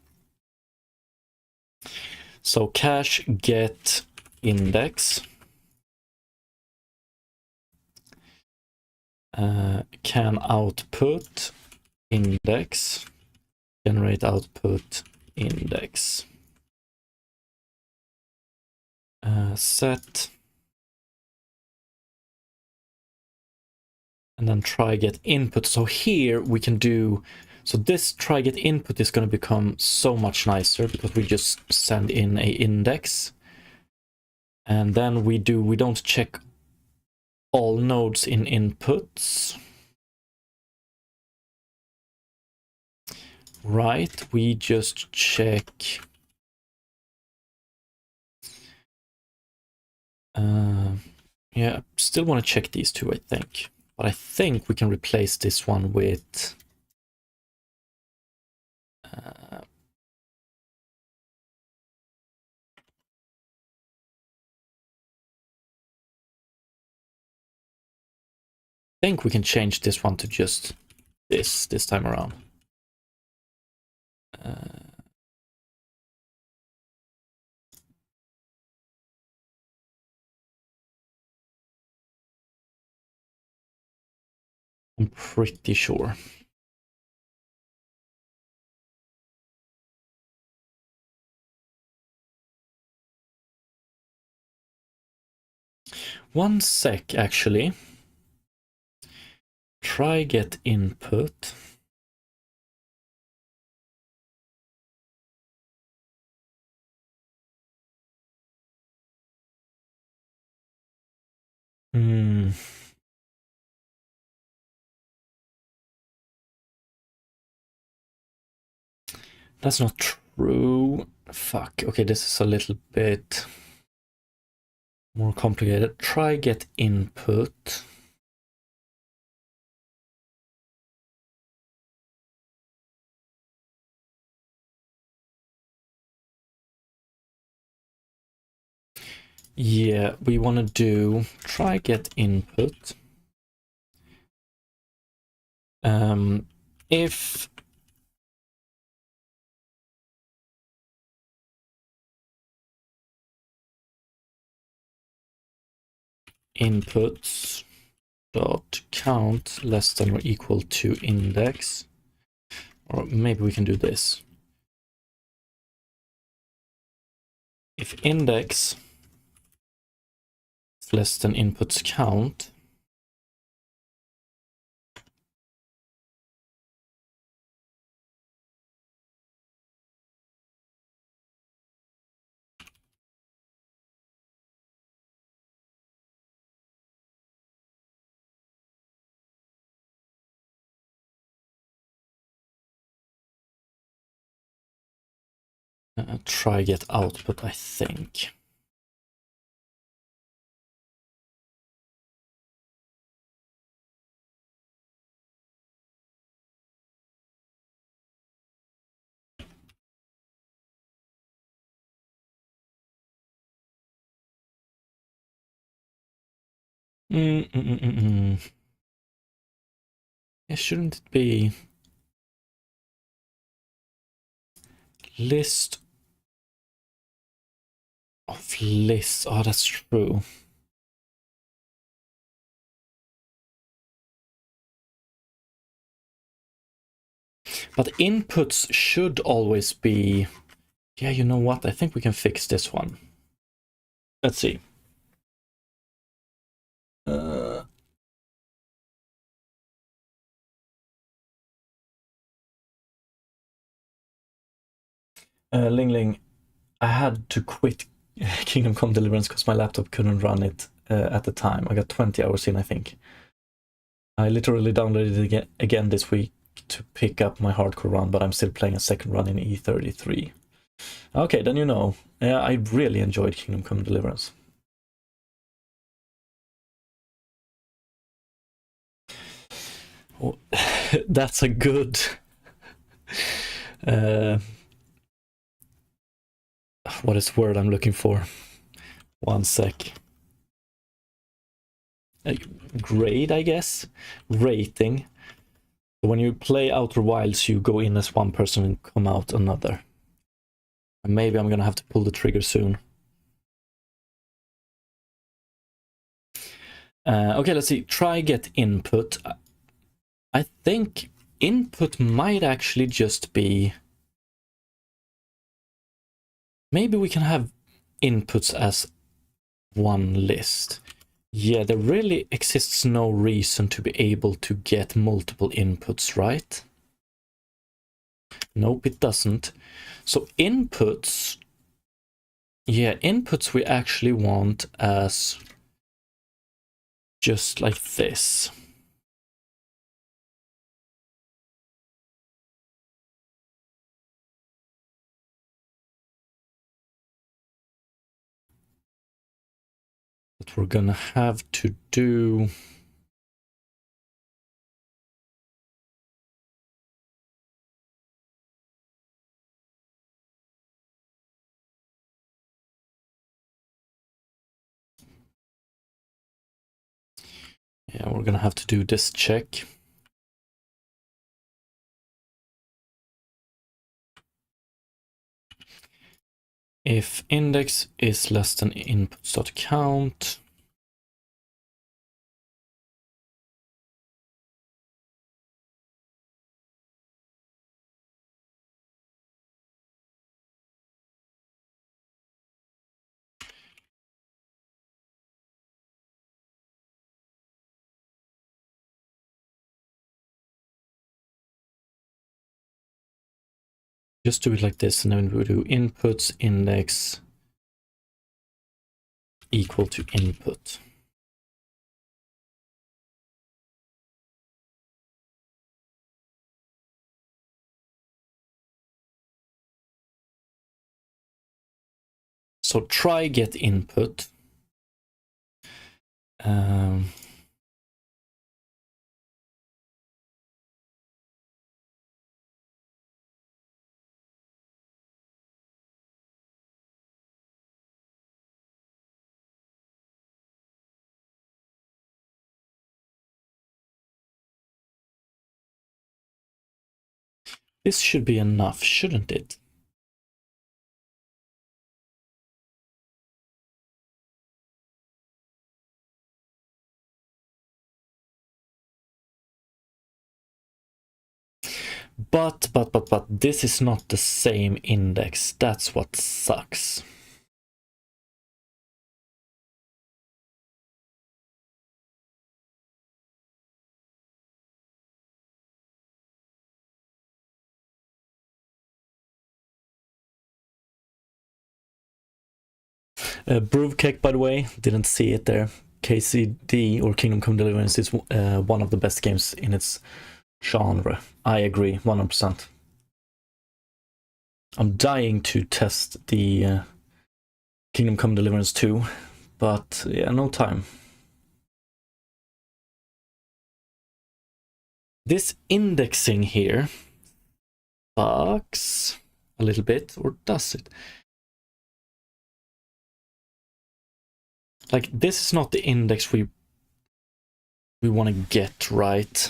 So cache get index, can output index, generate output index, set, and then try get input. So here we can do, so this try get input is going to become so much nicer because we just send in a index, and then we don't check all nodes in inputs, right? We just check yeah, still want to check these two, I think, but I think we can replace this one with I think we can change this one to just this time around. I'm pretty sure. One sec, actually. Try get input. That's not true. Fuck. Okay, this is a little bit more complicated. Try get input. Yeah, we want to do try get input. If inputs dot count less than or equal to index, or maybe we can do this. If index is less than inputs count, try get output, I think. Yeah, shouldn't it be list of lists? Oh, that's true. But inputs should always be... Yeah, you know what? I think we can fix this one. Let's see. Ling Ling, I had to quit Kingdom Come Deliverance because my laptop couldn't run it at the time. I got 20 hours in, I think. I literally downloaded it again this week to pick up my hardcore run, but I'm still playing a second run in E33. Okay, then you know. Yeah, I really enjoyed Kingdom Come Deliverance. Oh, that's a good... uh, what is the word I'm looking for? One sec. Grade, I guess. Rating. When you play Outer Wilds, you go in as one person and come out another. And maybe I'm gonna have to pull the trigger soon. Okay, let's see. Try get input. I think input might actually just be... Maybe we can have inputs as one list. Yeah, there really exists no reason to be able to get multiple inputs, right? Nope, it doesn't. So inputs... Yeah, inputs we actually want as just like this. But we're gonna have to do... Yeah, we're gonna have to do this check. If index is less than inputs.count, just do it like this, and then we do inputs index equal to input. So try get input. This should be enough, shouldn't it? But this is not the same index. That's what sucks. Brewcake, by the way, didn't see it there. KCD, or Kingdom Come Deliverance, is one of the best games in its genre. I agree, 100%. I'm dying to test the Kingdom Come Deliverance 2, but yeah, no time. This indexing here bugs a little bit, or does it? Like, this is not the index we want to get, right?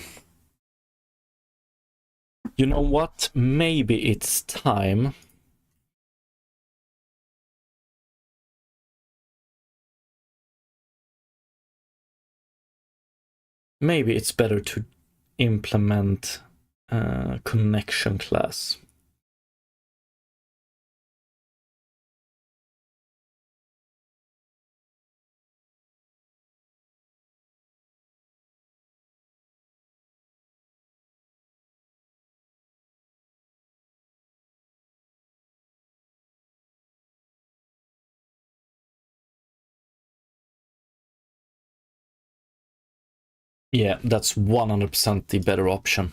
You know what? Maybe it's time. Maybe it's better to implement connection class. Yeah, that's 100% the better option.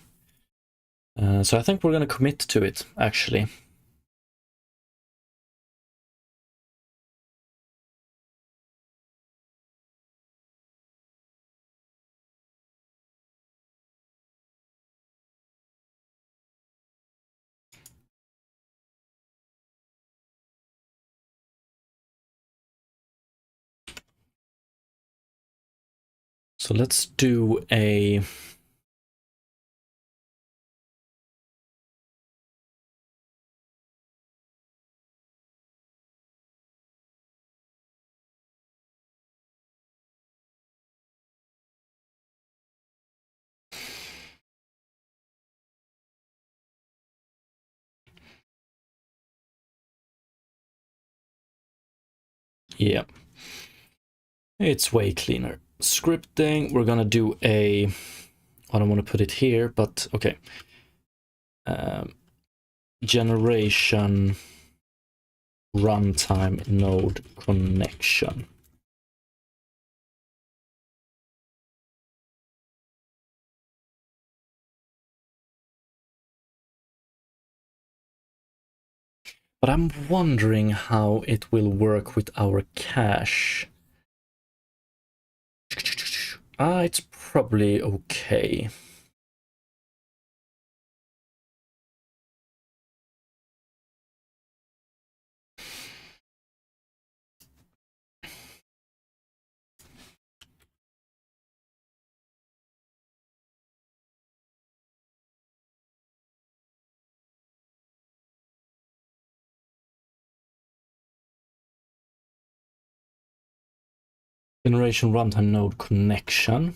So I think we're going to commit to it, actually. So let's do a yeah, it's way cleaner. Scripting, we're gonna do a, I don't want to put it here, but okay. Generation runtime node connection. But I'm wondering how it will work with our cache. It's probably okay. Generation runtime node connection.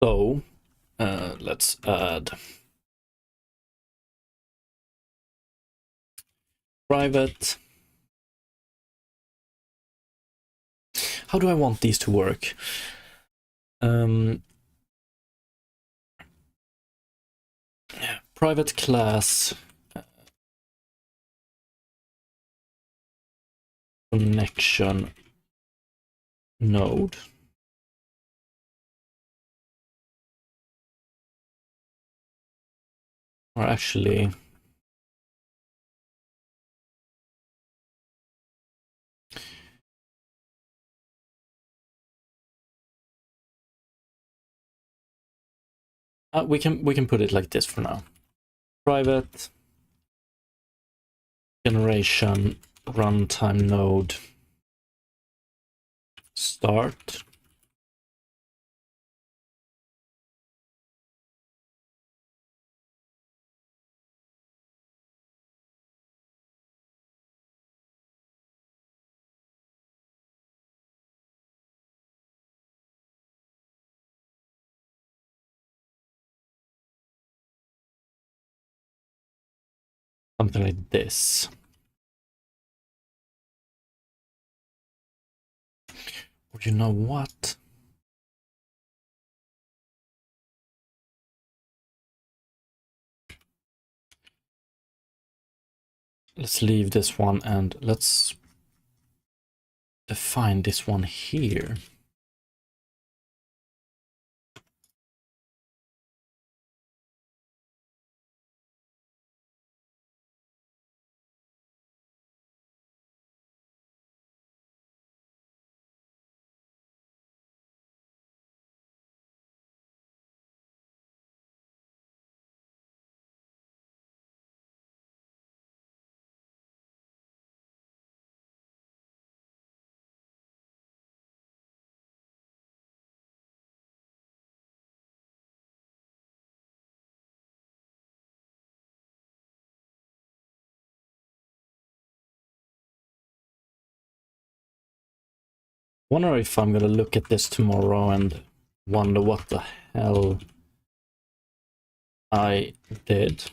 So let's add private. How do I want these to work? Private class connection node. Or actually, we can put it like this for now. Private generation runtime node start. Something like this. Or you know what? Let's leave this one and let's define this one here. Wonder if I'm gonna look at this tomorrow and Wonder what the hell I did.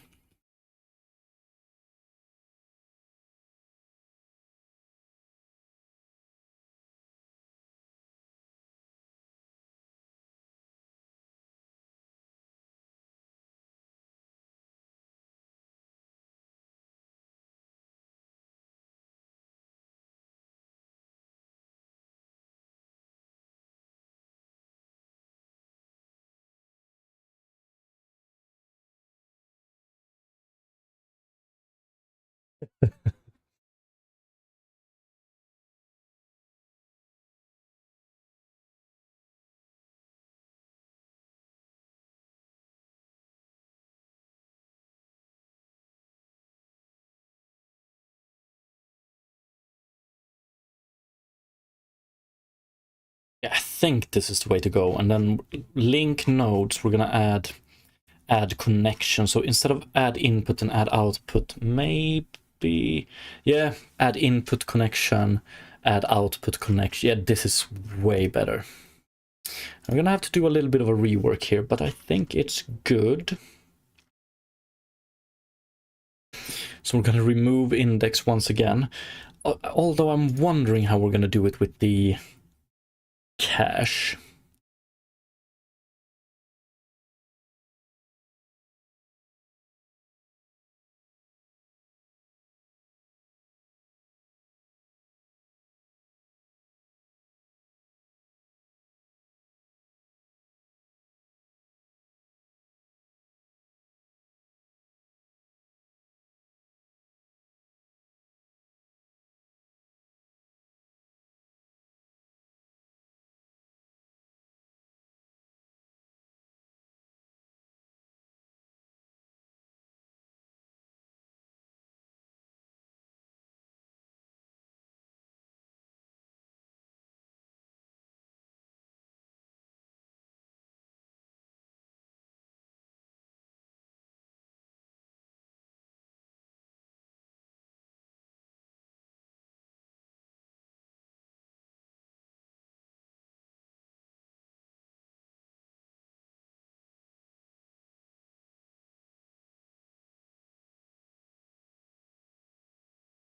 Yeah, I think this is the way to go. And then link nodes, we're gonna add connection. So instead of add input and add output, maybe, yeah, add input connection, add output connection. Yeah, this is way better. I'm gonna have to do a little bit of a rework here, but I think it's good. So we're gonna remove index once again. Although I'm wondering how we're gonna do it with the cache.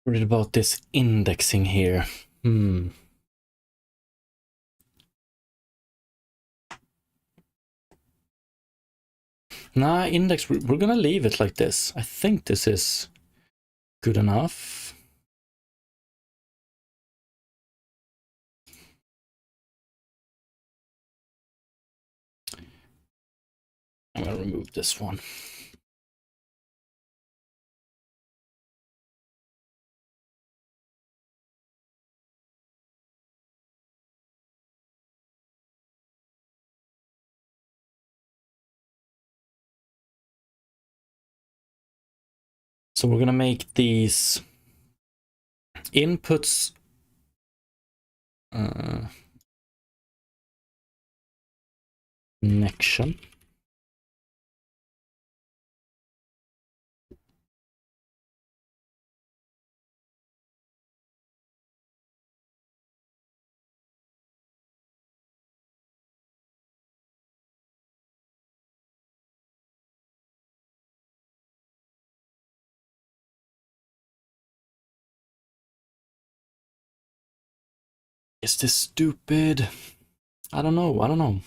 Worried about this indexing here. Nah, index, we're gonna leave it like this. I think this is good enough. I'm gonna remove this one. So we're gonna make these inputs connection. Is this stupid? I don't know.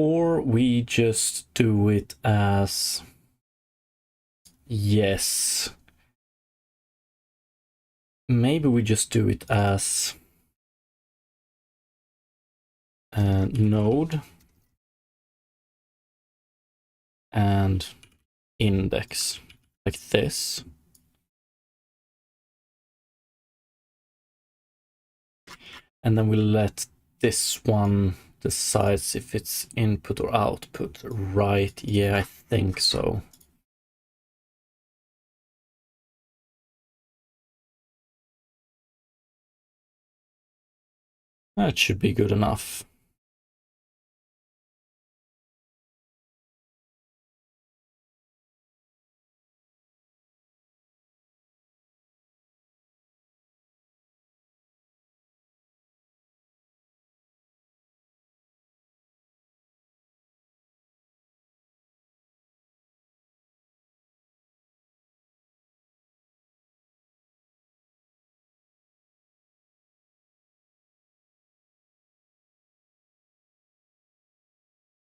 Or we just do it as, yes. Maybe we just do it as node and index, like this. And then we'll let this one decides if it's input or output, right? Yeah, I think so. That should be good enough.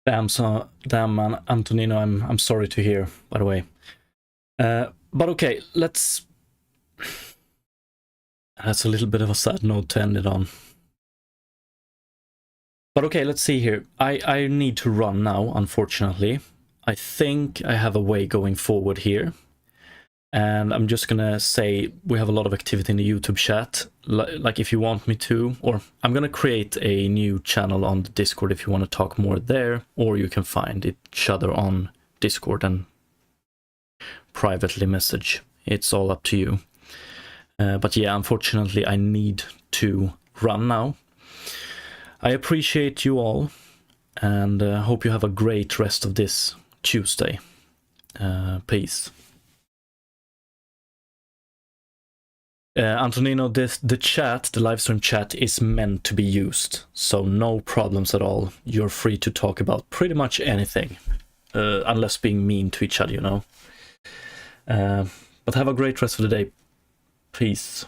Damn, man, Antonino, I'm sorry to hear, by the way. But okay, let's. That's a little bit of a sad note to end it on. But okay, let's see here. I need to run now, unfortunately. I think I have a way going forward here. And I'm just gonna say we have a lot of activity in the YouTube chat. Like if you want me to, or I'm gonna create a new channel on the Discord if you want to talk more there, or you can find each other on Discord and privately message. It's all up to you. But yeah, unfortunately, I need to run now. I appreciate you all, and hope you have a great rest of this Tuesday. Peace. Antonino, the chat, the livestream chat is meant to be used, so no problems at all. You're free to talk about pretty much anything, unless being mean to each other, you know. But have a great rest of the day. Peace.